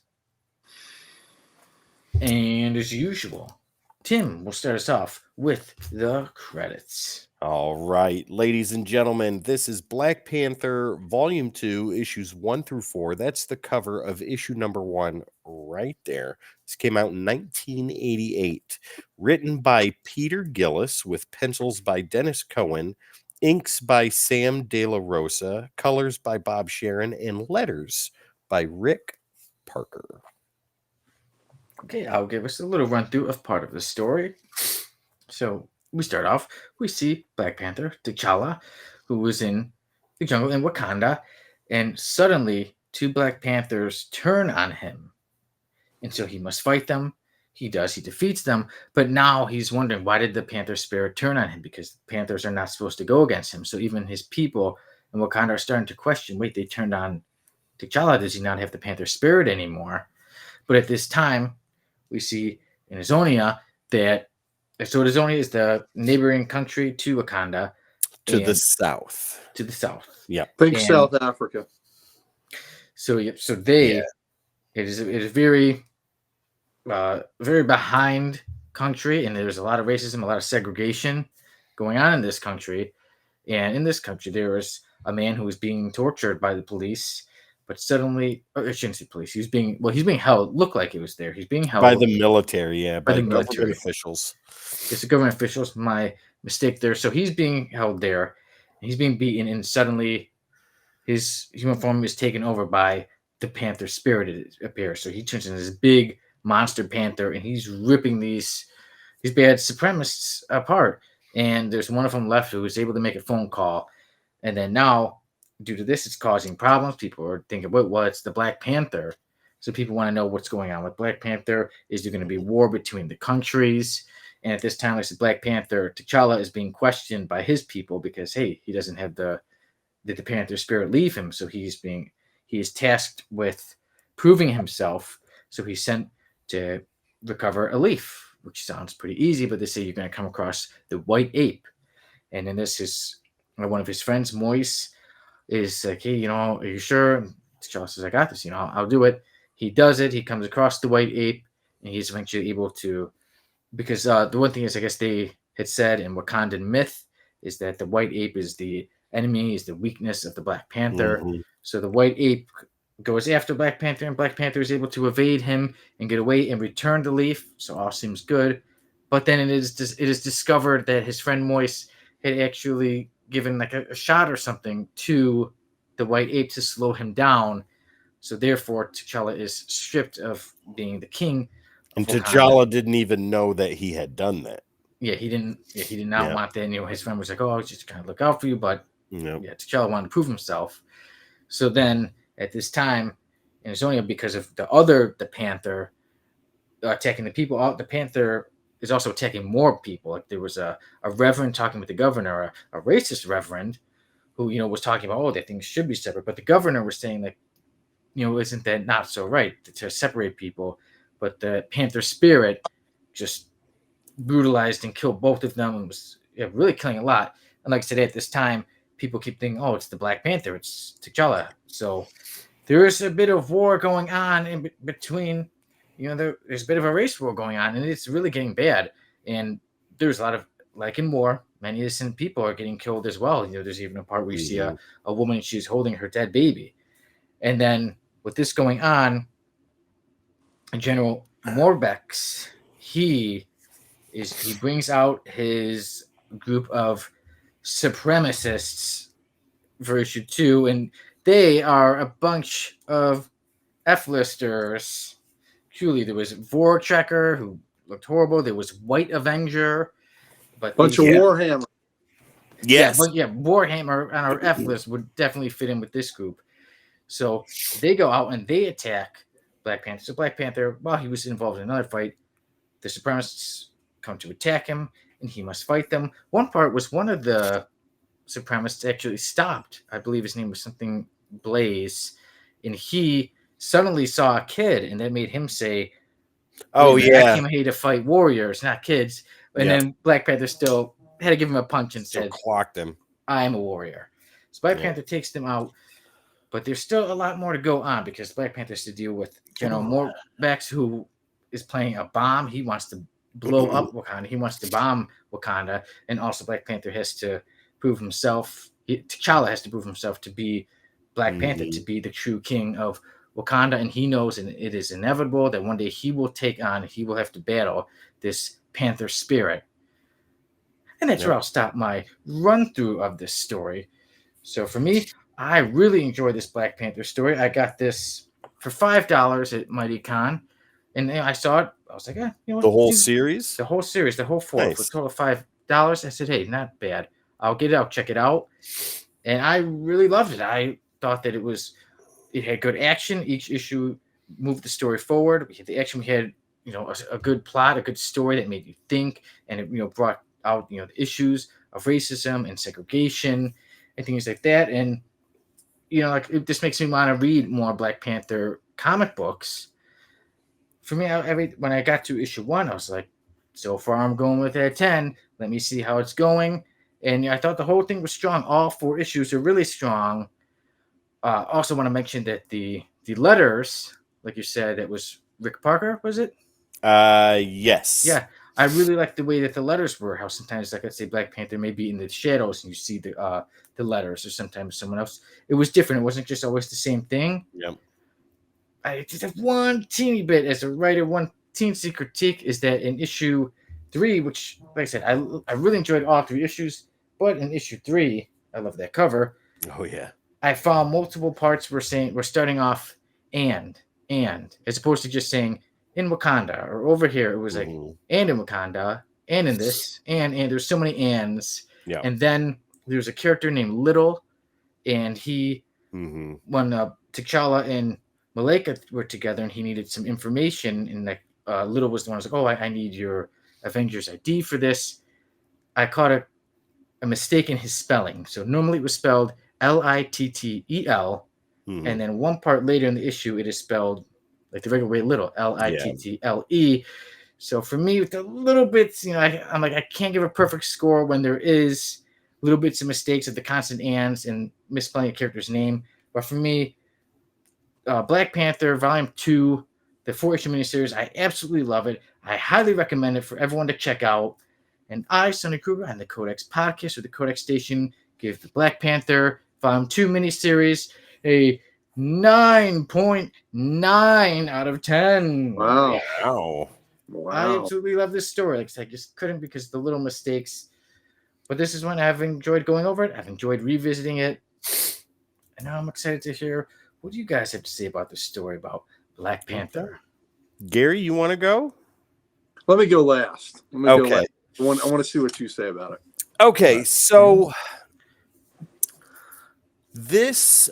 And as usual, Tim will start us off with the credits. All right, ladies and gentlemen, this is Black Panther Volume 2, issues 1 through 4. That's the cover of issue number 1 right there. This came out in 1988. Written by Peter Gillis with pencils by Dennis Cohen, inks by Sam De La Rosa, colors by Bob Sharon, and letters by Rick Parker. Okay, I'll give us a little run through of part of the story. So we start off, we see Black Panther, T'Challa, who is in the jungle in Wakanda, and suddenly 2 Black Panthers turn on him. And so he must fight them. He does, he defeats them, but now he's wondering, why did the Panther spirit turn on him? Because the Panthers are not supposed to go against him. So even his people in Wakanda are starting to question, wait, they turned on T'Challa, does he not have the Panther spirit anymore? But at this time, we see in Azonia that Azonia is the neighboring country to Wakanda. To the south. To the south. Yeah. Think South Africa. So it is very very behind country, and there's a lot of racism, a lot of segregation going on in this country. And in this country, there was a man who was being tortured by the police, but suddenly, I shouldn't say police. He's being held. Looked like he was there. He's being held By the military, by the government military officials. It's the government officials. My mistake there. So he's being held there. He's being beaten, and suddenly his human form is taken over by the Panther spirit. It appears. So he turns into this big monster panther, and he's ripping these bad supremacists apart. And there's one of them left who is able to make a phone call. And then now, due to this, it's causing problems. People are thinking, well, it's the Black Panther. So people want to know what's going on with Black Panther. Is there going to be war between the countries? And at this time, like the Black Panther, T'Challa is being questioned by his people because, hey, he doesn't have the Panther spirit leave him. So he is tasked with proving himself. So he's sent to recover a leaf, which sounds pretty easy, but they say you're going to come across the white ape. And then this is one of his friends, Moise, is like, hey, are you sure? T'Challa says, I got this, I'll do it. He does it. He comes across the white ape, and he's eventually able to, because the one thing is, I guess they had said in Wakandan myth is that the white ape is the enemy, is the weakness of the Black Panther. Mm-hmm. So the white ape goes after Black Panther, and Black Panther is able to evade him and get away and return the leaf. So all seems good. But then it is discovered that his friend Moise had actually given like a shot or something to the white ape to slow him down. So therefore, T'Challa is stripped of being the king. And T'Challa didn't even know that he had done that. Yeah, he did not want that. His friend was like, "Oh, I was just trying to look out for you," but T'Challa wanted to prove himself. So then, at this time, and it's only because of the Panther attacking the people. The Panther is also attacking more people. Like there was a reverend talking with the governor, a racist reverend, who was talking about that things should be separate, but the governor was saying like, isn't that not so right to separate people? But the Panther spirit just brutalized and killed both of them and was really killing a lot. And like I said, at this time, people keep thinking, oh, it's the Black Panther, it's T'Challa. So there is a bit of war going on in between, there's a bit of a race war going on, and it's really getting bad. And there's a lot of, like in war, many innocent people are getting killed as well. There's even a part where you see a woman, she's holding her dead baby. And then with this going on, General Morbex, he brings out his group of supremacists for issue 2, and they are a bunch of F-listers. Truly, there was Vortrekker, who looked horrible. There was White Avenger, but bunch of Warhammer. Yes, Warhammer on our F list would definitely fit in with this group. So they go out and they attack Black Panther. So Black Panther, while he was involved in another fight, the supremacists come to attack him, and he must fight them. One part was one of the supremacists actually stopped. I believe his name was something Blaze, and he suddenly saw a kid, and that made him say, "Wait Oh a minute, I yeah. came here to fight warriors, not kids." And Yeah. then Black Panther still had to give him a punch and Still said, clocked him. "I'm a warrior." So Black Yeah. Panther takes them out, but there's still a lot more to go on because Black Panther has to deal with General Morbax, who is playing a bomb. He wants to blow up Wakanda. He wants to bomb Wakanda, and also Black Panther has to prove himself. T'Challa has to prove himself to be Black Panther, to be the true king of Wakanda, and he knows, and it is inevitable that one day he will have to battle this Panther spirit. And that's where I'll stop my run through of this story. So for me, I really enjoyed this Black Panther story. I got this for $5 at Mighty Con, and I saw it. I was like, The whole series? the whole series, the whole four, for a Nice. total of $5. I said, hey, not bad. I'll get it out, check it out, and I really loved it. I thought that it had good action. Each issue moved the story forward. We had the action. We had a good plot, a good story that made you think, and it brought out the issues of racism and segregation and things like that. And like it just makes me want to read more Black Panther comic books. For me, when I got to issue 1, I was like, so far I'm going with a 10. Let me see how it's going. And I thought the whole thing was strong. All 4 issues are really strong. Also want to mention that the letters, like you said, that was Rick Parker, was it? Yes. Yeah. I really like the way that the letters were. How sometimes, like let's say, Black Panther may be in the shadows and you see the letters, or sometimes someone else. It was different. It wasn't just always the same thing. Yep. I just have one teeny bit as a writer, one teensy critique is that in issue 3, which, like I said, I really enjoyed all 3 issues, but in issue 3, I love that cover. Oh yeah. I found multiple parts we're starting off and as opposed to just saying in Wakanda or over here. It was like and in Wakanda and in this and there's so many ands. Yeah. And then there's a character named Little, and he when T'Challa and Malika were together and he needed some information, and like Little was the one who was like, oh, I need your Avengers ID for this. I caught a mistake in his spelling. So normally it was spelled Littel, and then one part later in the issue it is spelled like the regular way, Little, Little. So for me, with the little bits, I'm like, I can't give a perfect score when there is little bits of mistakes of the constant ands and misspelling a character's name. But for me, Black Panther Volume 2, the 4-issue miniseries, I absolutely love it. I highly recommend it for everyone to check out. And I, Sonny Kruger, and the CODEX podcast or the CODEX station give the Black Panther Volume 2 miniseries a 9.9 out of 10. Wow. I absolutely love this story. Like I just couldn't, because the little mistakes. But this is one I've enjoyed going over it. I've enjoyed revisiting it. And now I'm excited to hear what do you guys have to say about this story about Black Panther. Gary, you want to go? Let me go last. Okay. I want to see what you say about it. Okay, so this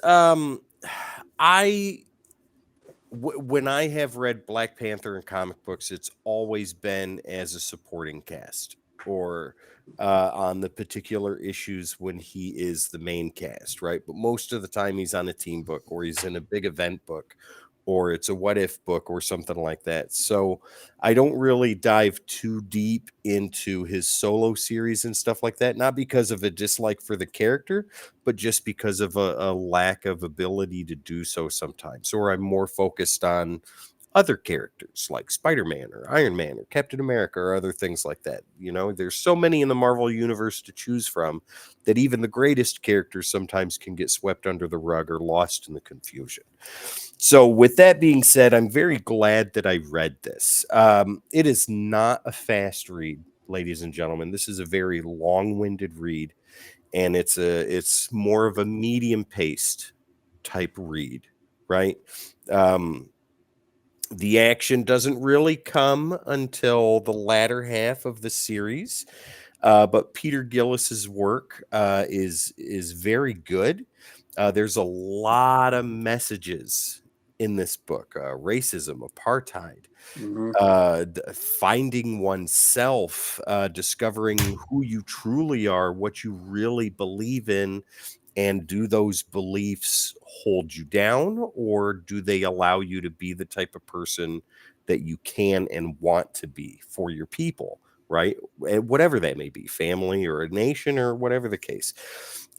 when I have read Black Panther in comic books, it's always been as a supporting cast or on the particular issues when he is the main cast, right? But most of the time he's on a team book or he's in a big event book or it's a what if book or something like that. So I don't really dive too deep into his solo series and stuff like that, not because of a dislike for the character, but just because of a lack of ability to do so sometimes. Or I'm more focused on other characters like Spider-Man or Iron Man or Captain America or other things like that. There's so many in the Marvel universe to choose from that even the greatest characters sometimes can get swept under the rug or lost in the confusion. So with that being said, I'm very glad that I read this. It is not a fast read, ladies and gentlemen. This is a very long-winded read, and it's more of a medium-paced type read, right? The action doesn't really come until the latter half of the series, but Peter Gillis's work is very good. There's a lot of messages in this book: racism, apartheid, Mhm. finding oneself, discovering who you truly are, what you really believe in, and do those beliefs hold you down, or do they allow you to be the type of person that you can and want to be for your people, right? Whatever that may be, family or a nation or whatever the case.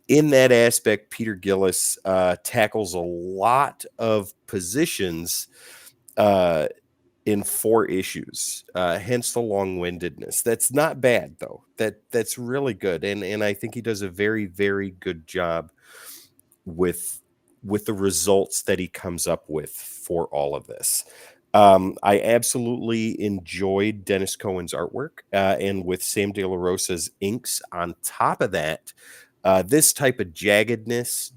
In that aspect, Peter Gillis tackles a lot of positions in 4 issues, hence the long-windedness. That's not bad, though. That's really good, and I think he does a very, very good job with the results that he comes up with for all of this. I absolutely enjoyed Dennis Cohen's artwork, and with Sam De La Rosa's inks on top of that, this type of jaggedness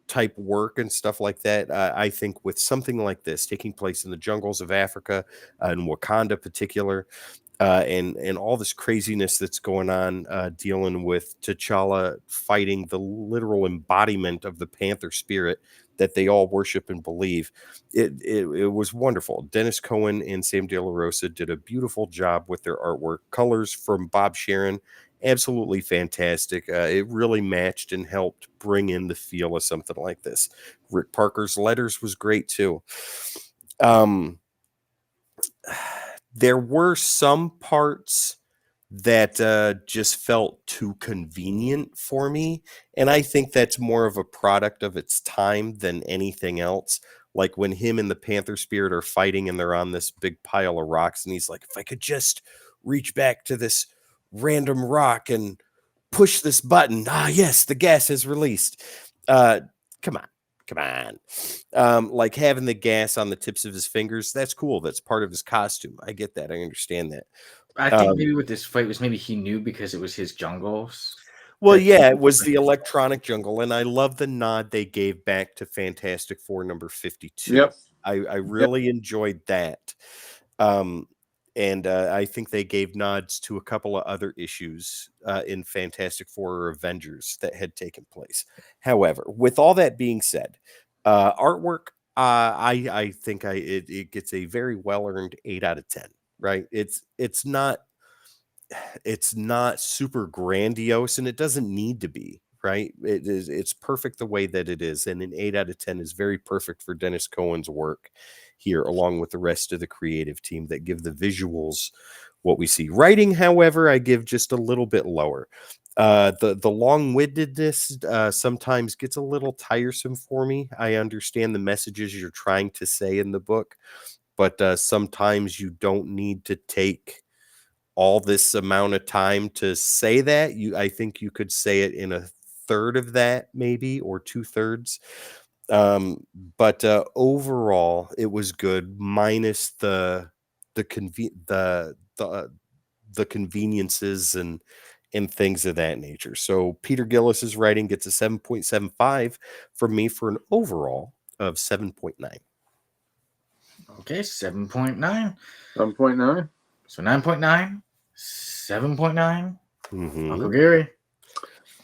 type work and stuff like that. I think with something like this taking place in the jungles of Africa, in Wakanda particular, and all this craziness that's going on, dealing with T'Challa fighting the literal embodiment of the Panther spirit that they all worship and believe. It was wonderful. Dennis Cohen and Sam De La Rosa did a beautiful job with their artwork. Colors from Bob Sharon, absolutely fantastic. It really matched and helped bring in the feel of something like this. Rick Parker's letters was great too. There were some parts that just felt too convenient for me, and I think that's more of a product of its time than anything else. Like when him and the Panther Spirit are fighting and they're on this big pile of rocks, and he's like, if I could just reach back to this random rock and push this button, yes, the gas is released. Come on. Come on. Like having the gas on the tips of his fingers, that's cool. That's part of his costume. I get that. I understand that. I think maybe with this fight was maybe he knew because it was his jungles. Well, that he yeah, it could was the fight. electronic jungle, and I love the nod they gave back to Fantastic Four number 52. Yep. I really enjoyed that. And I think they gave nods to a couple of other issues in Fantastic Four or Avengers that had taken place. However, with all that being said, artwork, I think it gets a very well earned 8 out of 10. Right? It's not super grandiose, and it doesn't need to be. Right? It's perfect the way that it is, and an 8 out of 10 is very perfect for Dennis Cohen's work here, along with the rest of the creative team that give the visuals what we see. Writing, however, I give just a little bit lower. The long-windedness sometimes gets a little tiresome for me. I understand the messages you're trying to say in the book, but sometimes you don't need to take all this amount of time to say that. I think you could say it in a third of that, maybe, or 2/3. But overall, it was good, minus the conveniences and things of that nature. So Peter Gillis's writing gets a 7.75 from me for an overall of 7.9. Okay, 7.9. 7.9. So 9.9, 7.9. Mhm. Uncle Gary.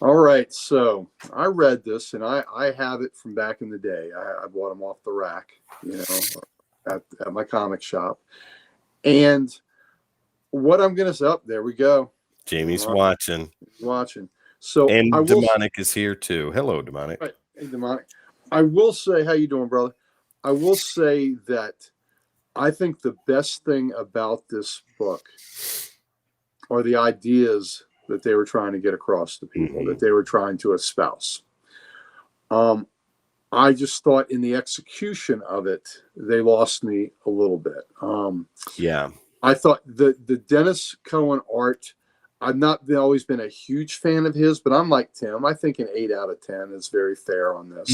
All right. So I read this, and I have it from back in the day. I bought them off the rack, at my comic shop. And what I'm going to say, up there we go. Jamie's All right. watching. So And I will. Demonic is here too. Hello, Demonic. Right. Hey, Demonic. I will say, how you doing, brother? I will say that I think the best thing about this book are the ideas that they were trying to get across to people, that they were trying to espouse. I just thought in the execution of it, they lost me a little bit. Yeah. I thought the Dennis Cohen art, I've not always been a huge fan of his, but I'm like Tim. I think an 8 out of 10 is very fair on this.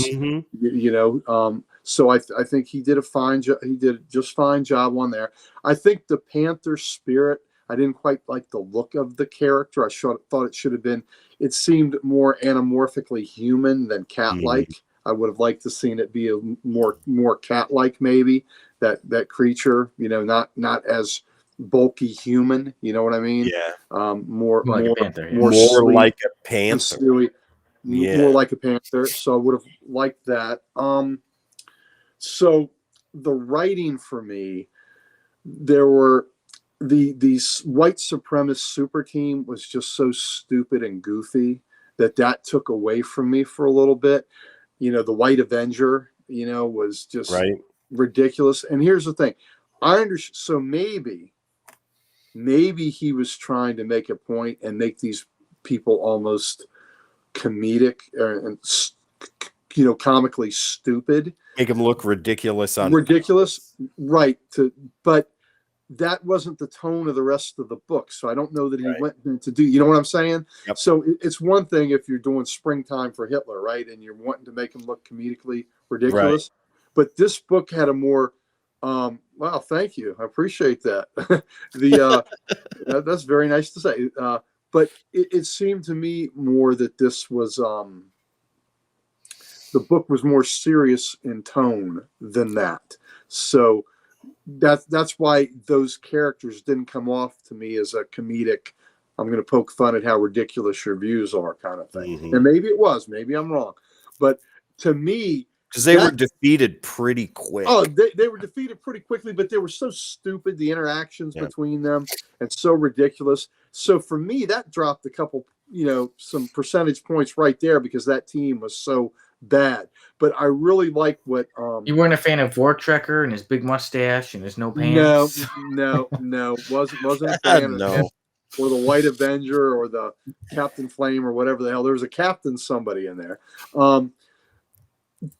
So I think he did a fine job. He did just fine job on there. I think the Panther spirit, I didn't quite like the look of the character. I thought it should have been. It seemed more anamorphically human than cat-like. I would have liked to seen it be a more cat-like, maybe that creature. Not as bulky human. You know what I mean? Yeah. More Like a panther. Yeah. more More like a and panther. silly, Yeah. more like a panther. So I would have liked that. So the writing for me, there were these white supremacist super team was just so stupid and goofy that took away from me for a little bit. The White Avenger, was just Right. ridiculous. And here's the thing, I understand. So maybe he was trying to make a point and make these people almost comedic and comically stupid, Make him look ridiculous right? But that wasn't the tone of the rest of the book, so I don't know that he Right. went to do. You know what I'm saying? Yep. So it's one thing if you're doing Springtime for Hitler, right, and you're wanting to make him look comedically ridiculous, but this book had a more wow, thank you, I appreciate that. That's very nice to say. But it seemed to me more that this was the book was more serious in tone than that. So that's why those characters didn't come off to me as a comedic, I'm going to poke fun at how ridiculous your views are kind of thing. Mm-hmm. And maybe it was, maybe I'm wrong, but to me, because they were defeated pretty quick. Oh, they were defeated pretty quickly, but they were so stupid, the interactions between them, and so ridiculous. So for me, that dropped a couple, some percentage points right there because that team was so bad. But I really like what you weren't a fan of Vortrekker and his big mustache and his no pants. No, wasn't a fan of him, or the White Avenger or the Captain Flame or whatever the hell. There was a Captain somebody in there.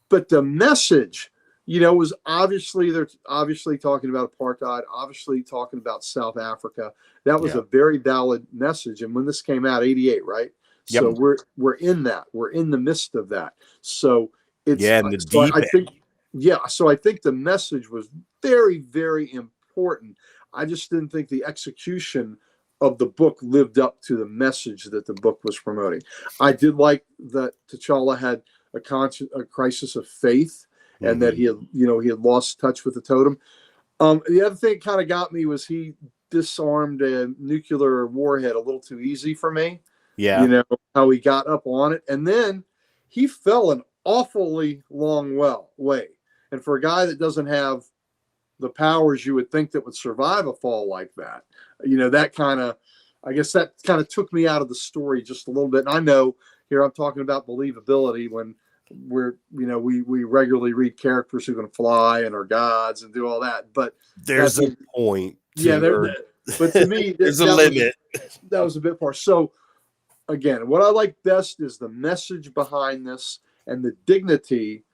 But the message, was they're obviously talking about apartheid, obviously talking about South Africa. That was a very valid message. And when this came out, 88, right? Yep. So we're in that. We're in the midst of that. So it's and the deep end. So I think the message was very, very important. I just didn't think the execution of the book lived up to the message that the book was promoting. I did like that T'Challa had a crisis of faith, and that he had lost touch with the totem. The other thing that kind of got me was he disarmed a nuclear warhead a little too easy for me. Yeah. How he got up on it, and then he fell an awfully long way. And for a guy that doesn't have the powers you would think that would survive a fall like that, that kind of, I guess that kind of took me out of the story just a little bit. And I know here I'm talking about believability when we regularly read characters who can fly and are gods and do all that, but there's a point. But to me, there's a limit. That was a bit far. So again, what I like best is the message behind this and the dignity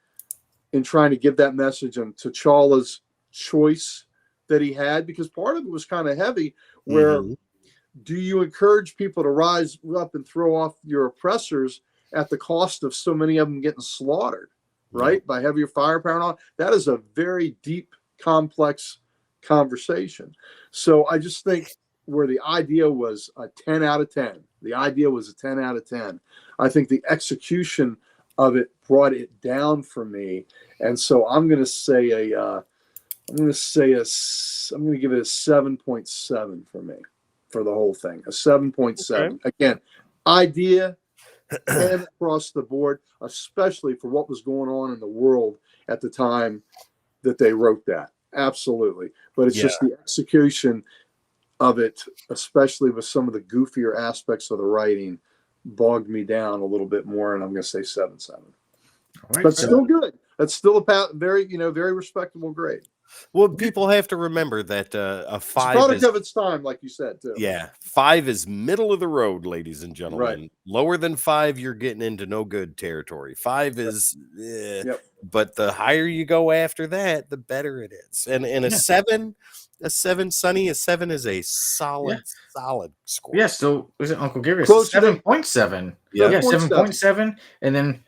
in trying to give that message, and T'Challa's choice that he had, because part of it was kind of heavy, where do you encourage people to rise up and throw off your oppressors at the cost of so many of them getting slaughtered, right? By heavier firepower and all. That is a very deep, complex conversation. So I just think where the idea was a 10 out of 10. The idea was a 10 out of 10. I think the execution of it brought it down for me. And so I'm going to say I'm going to give it a 7.7 for me, for the whole thing. A 7.7. Okay. Again, idea and across the board, especially for what was going on in the world at the time that they wrote that. Absolutely. But it's just the execution of it, especially with some of the goofier aspects of the writing, bogged me down a little bit more, and I'm going to say 7.7. Right, but still good. That's still a very, very respectable grade. Well, people have to remember that a 5 it's a product of its time, like you said, too. Yeah, 5 is middle of the road, ladies and gentlemen. Right. Lower than 5, you're getting into no good territory. 5 is, but the higher you go after that, the better it is. And a 7, Sonny, a 7 is a solid score. Yeah, so was it Uncle Gary? 7.7. Yeah, 7.7, and then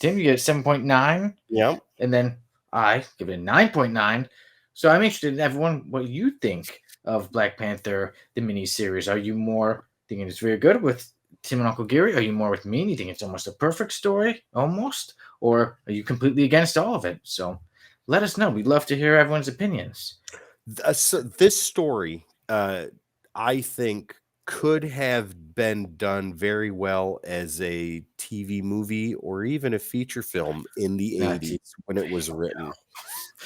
Tim, you get 7.9. Yeah, and then I give it a 9.9. So I'm interested in everyone what you think of Black Panther, the miniseries. Are you more thinking it's very good with Tim and Uncle Gary? Are you more with me? You think it's almost a perfect story, almost? Or are you completely against all of it? So let us know. We'd love to hear everyone's opinions. So this story, I think, could have been done very well as a TV movie or even a feature film in the 80s when it was written.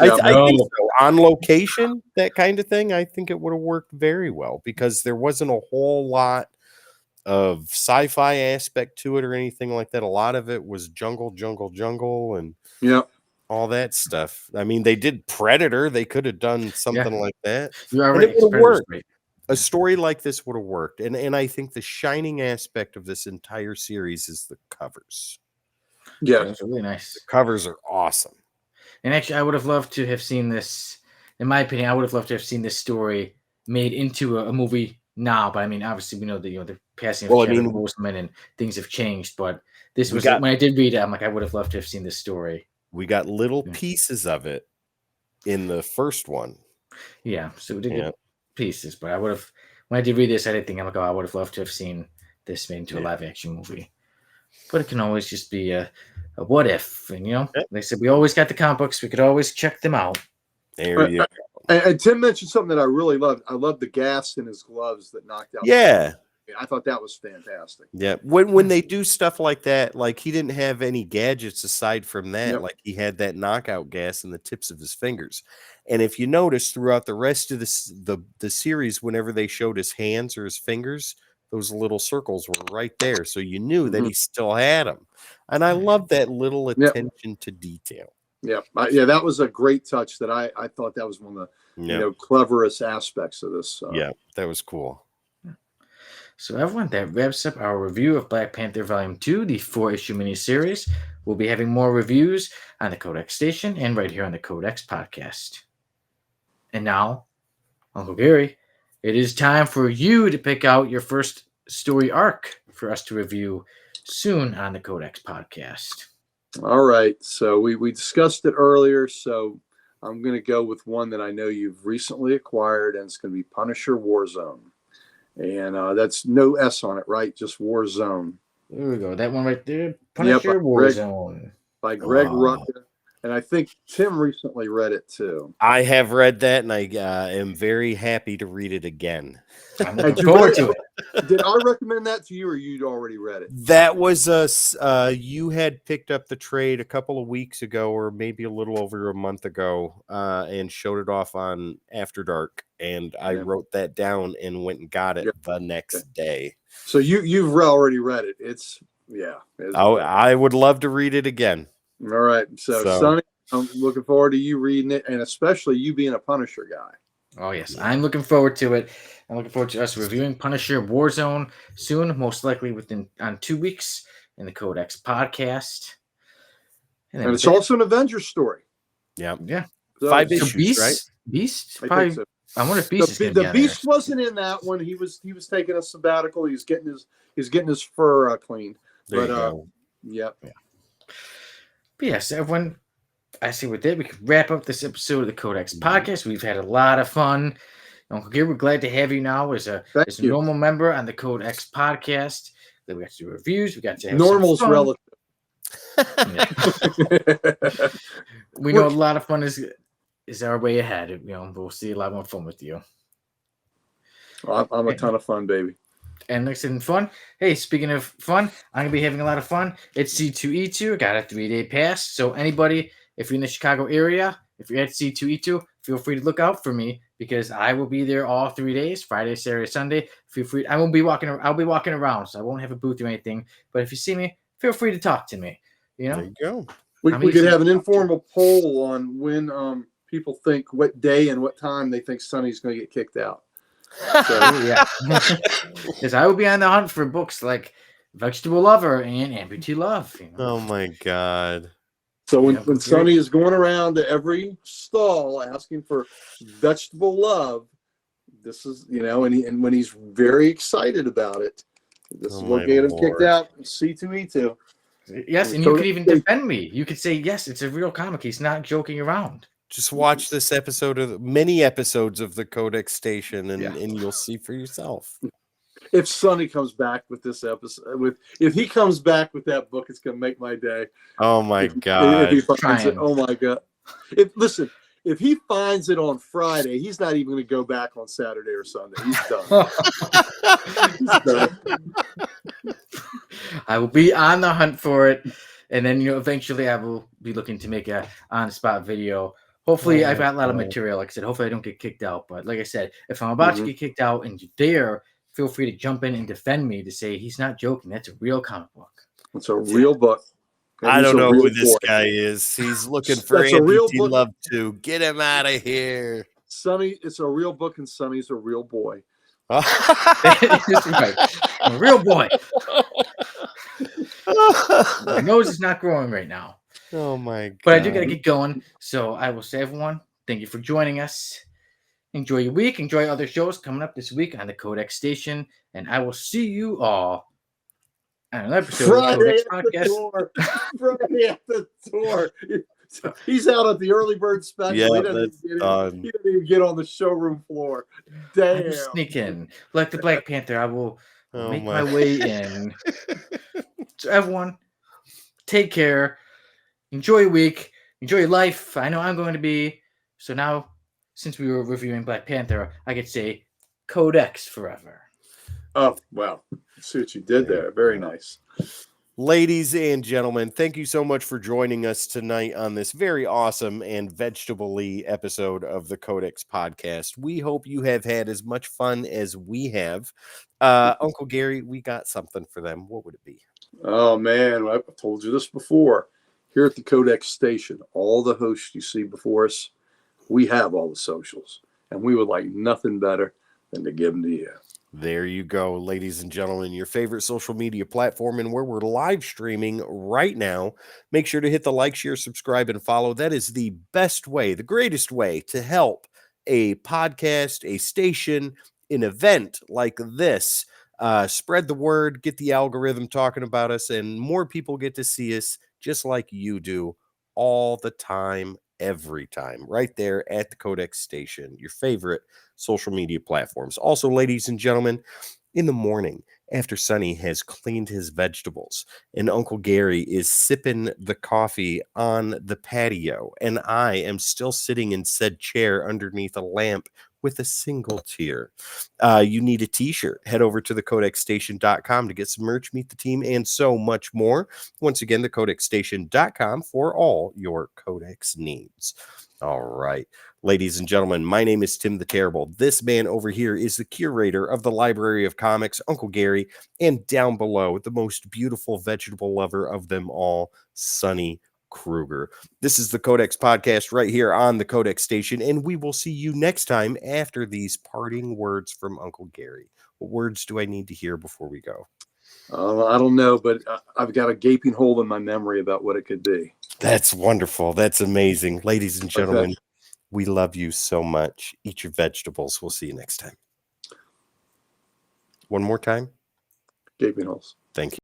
I think No. so. On location, that kind of thing, I think it would have worked very well because there wasn't a whole lot of sci-fi aspect to it or anything like that. A lot of it was jungle, and Yeah. all that stuff. I mean, they did Predator. They could have done something like that. You are And right. it would have worked. Right. A story like this would have worked. And I think the shining aspect of this entire series is the covers. Yeah. That's really nice. The covers are awesome. And actually, I would have loved to have seen this. In my opinion, I would have loved to have seen this story made into a movie now. But I mean, obviously, we know that the passing of Chadwick Boseman and things have changed. But this was when I did read it. I'm like, I would have loved to have seen this story. We got little pieces of it in the first one. Yeah, so we did get pieces. But I would have, when I did read this, I did think, I'm like, oh, I would have loved to have seen this made into a live action movie. But it can always just be a what if, and they said we always got the comic books. We could always check them out. There you go. And Tim mentioned something that I really loved. I love the gas in his gloves that knocked out. Yeah, I thought that was fantastic. Yeah, when they do stuff like that, like he didn't have any gadgets aside from that. Yep. Like he had that knockout gas in the tips of his fingers. And if you notice throughout the rest of the series, whenever they showed his hands or his fingers, those little circles were right there, so you knew that he still had them. And I love that little attention to detail. Yeah, that was a great touch. That I thought that was one of the cleverest aspects of this. Yeah, that was cool. So everyone, that wraps up our review of Black Panther Volume 2, the 4-issue miniseries. We'll be having more reviews on the Codex Station and right here on the Codex Podcast. And now, Uncle Gary, it is time for you to pick out your first story arc for us to review soon on the Codex Podcast. All right. So we discussed it earlier. So I'm going to go with one that I know you've recently acquired, and it's going to be Punisher Warzone. And that's no S on it, right? Just Warzone. There we go. That one right there. Punisher Warzone. By Greg Rucka. And I think Tim recently read it too. I have read that, and I am very happy to read it again. I'm looking forward to it. Did I recommend that to you, or you'd already read it? That was you had picked up the trade a couple of weeks ago, or maybe a little over a month ago, and showed it off on After Dark. And I wrote that down and went and got it the next day. So you've already read it. It's I would love to read it again. All right. So Sonny, I'm looking forward to you reading it, and especially you being a Punisher guy. Oh, yes. I'm looking forward to it. I'm looking forward to us reviewing Punisher Warzone soon, most likely on 2 weeks in the Codex Podcast. And it's also an Avengers story. Yeah. Yeah. So, 5 issues, right? Beast? I think so. I wonder if Beast is going to be the Beast wasn't in that one. He was taking a sabbatical. He's getting his fur cleaned. There you go. Yeah. But yes, everyone, I see with that, we can wrap up this episode of the Codex Podcast. We've had a lot of fun. Uncle Gary, we're glad to have you now as a normal member on the Codex Podcast. Then we got to do reviews. We got to have normal's relative. We know a lot of fun is our way ahead. We'll see a lot more fun with you. I'm a ton of fun, baby. And next in fun, hey, speaking of fun, I'm going to be having a lot of fun. It's C2E2. I got a 3-day pass. So anybody, if you're in the Chicago area, if you're at C2E2, feel free to look out for me because I will be there all 3 days, Friday, Saturday, Sunday. Feel free. I'll be walking around, so I won't have a booth or anything. But if you see me, feel free to talk to me. There you go. We could have an informal poll on when people think what day and what time they think Sonny's going to get kicked out. So, yeah, because I will be on the hunt for books like Vegetable Lover and Amputee Love. Oh my God! So when Sonny is going around to every stall asking for Vegetable Love, this is and when he's very excited about it, this is what get him kicked out. C2E2. Yes, and you could even defend me. You could say yes, it's a real comic. He's not joking around. Just watch this many episodes of the Codex Station, and you'll see for yourself. If Sonny comes back with this episode, if he comes back with that book, it's going to make my day. Oh my God! Oh my God! If he finds it on Friday, he's not even going to go back on Saturday or Sunday. He's done. He's done. I will be on the hunt for it, and then eventually I will be looking to make a on-spot video. Hopefully, Oh I've my got a lot of God. material. Like I said, hopefully I don't get kicked out. But like I said, if I'm about to Mhm. get kicked out and you're there, feel free to jump in and defend me to say he's not joking. That's a real comic book. It's a real book. And I he's don't a know real who this boy. guy is. He's looking for That's a real amputee book. love to get him out of here. Sonny, it's a real book, and Sonny's a real boy. That's right. I'm a real boy. My nose is not growing right now. Oh my God. But I do got to get going. So I will say, everyone, thank you for joining us. Enjoy your week. Enjoy other shows coming up this week on the Codex Station. And I will see you all on another episode of the Friday Codex at the Podcast. door. Friday at the door. He's out at the early bird special. Yeah, he, doesn't that's even done. he doesn't even get on the showroom floor. I Damn. will sneak in. Like the Black Panther, I will Oh make my. my way in. So everyone, take care. Enjoy your week. Enjoy your life. I know I'm going to be. So now, since we were reviewing Black Panther, I could say Codex forever. Oh, wow. See what you did there. Very nice. Ladies and gentlemen, thank you so much for joining us tonight on this very awesome and vegetable-y episode of the Codex Podcast. We hope you have had as much fun as we have. Uncle Gary, we got something for them. What would it be? Oh, man. I've told you this before. Here at the Codex Station, all the hosts you see before us, we have all the socials. And we would like nothing better than to give them to you. There you go, ladies and gentlemen, your favorite social media platform and where we're live streaming right now. Make sure to hit the like, share, subscribe, and follow. That is the best way, the greatest way to help a podcast, a station, an event like this. Spread the word, get the algorithm talking about us, and more people get to see us just like you do all the time, every time, right there at the Codex Station, your favorite social media platforms. Also, ladies and gentlemen, in the morning after Sonny has cleaned his vegetables and Uncle Gary is sipping the coffee on the patio, and I am still sitting in said chair underneath a lamp with a single tear. You need a t-shirt. Head over to thecodexstation.com to get some merch, meet the team, and so much more. Once again, thecodexstation.com for all your Codex needs. All right. Ladies and gentlemen, my name is Tim the Terrible. This man over here is the curator of the Library of Comics, Uncle Gary, and down below, the most beautiful vegetable lover of them all, Sonny Kruger. This is the Codex Podcast right here on the Codex Station, and we will see you next time after these parting words from Uncle Gary. What words do I need to hear before we go? I don't know, but I've got a gaping hole in my memory about what it could be. That's wonderful. That's amazing. Ladies and gentlemen, Okay. we love you so much. Eat your vegetables. We'll see you next time. One more time. Gaping holes. Thank you.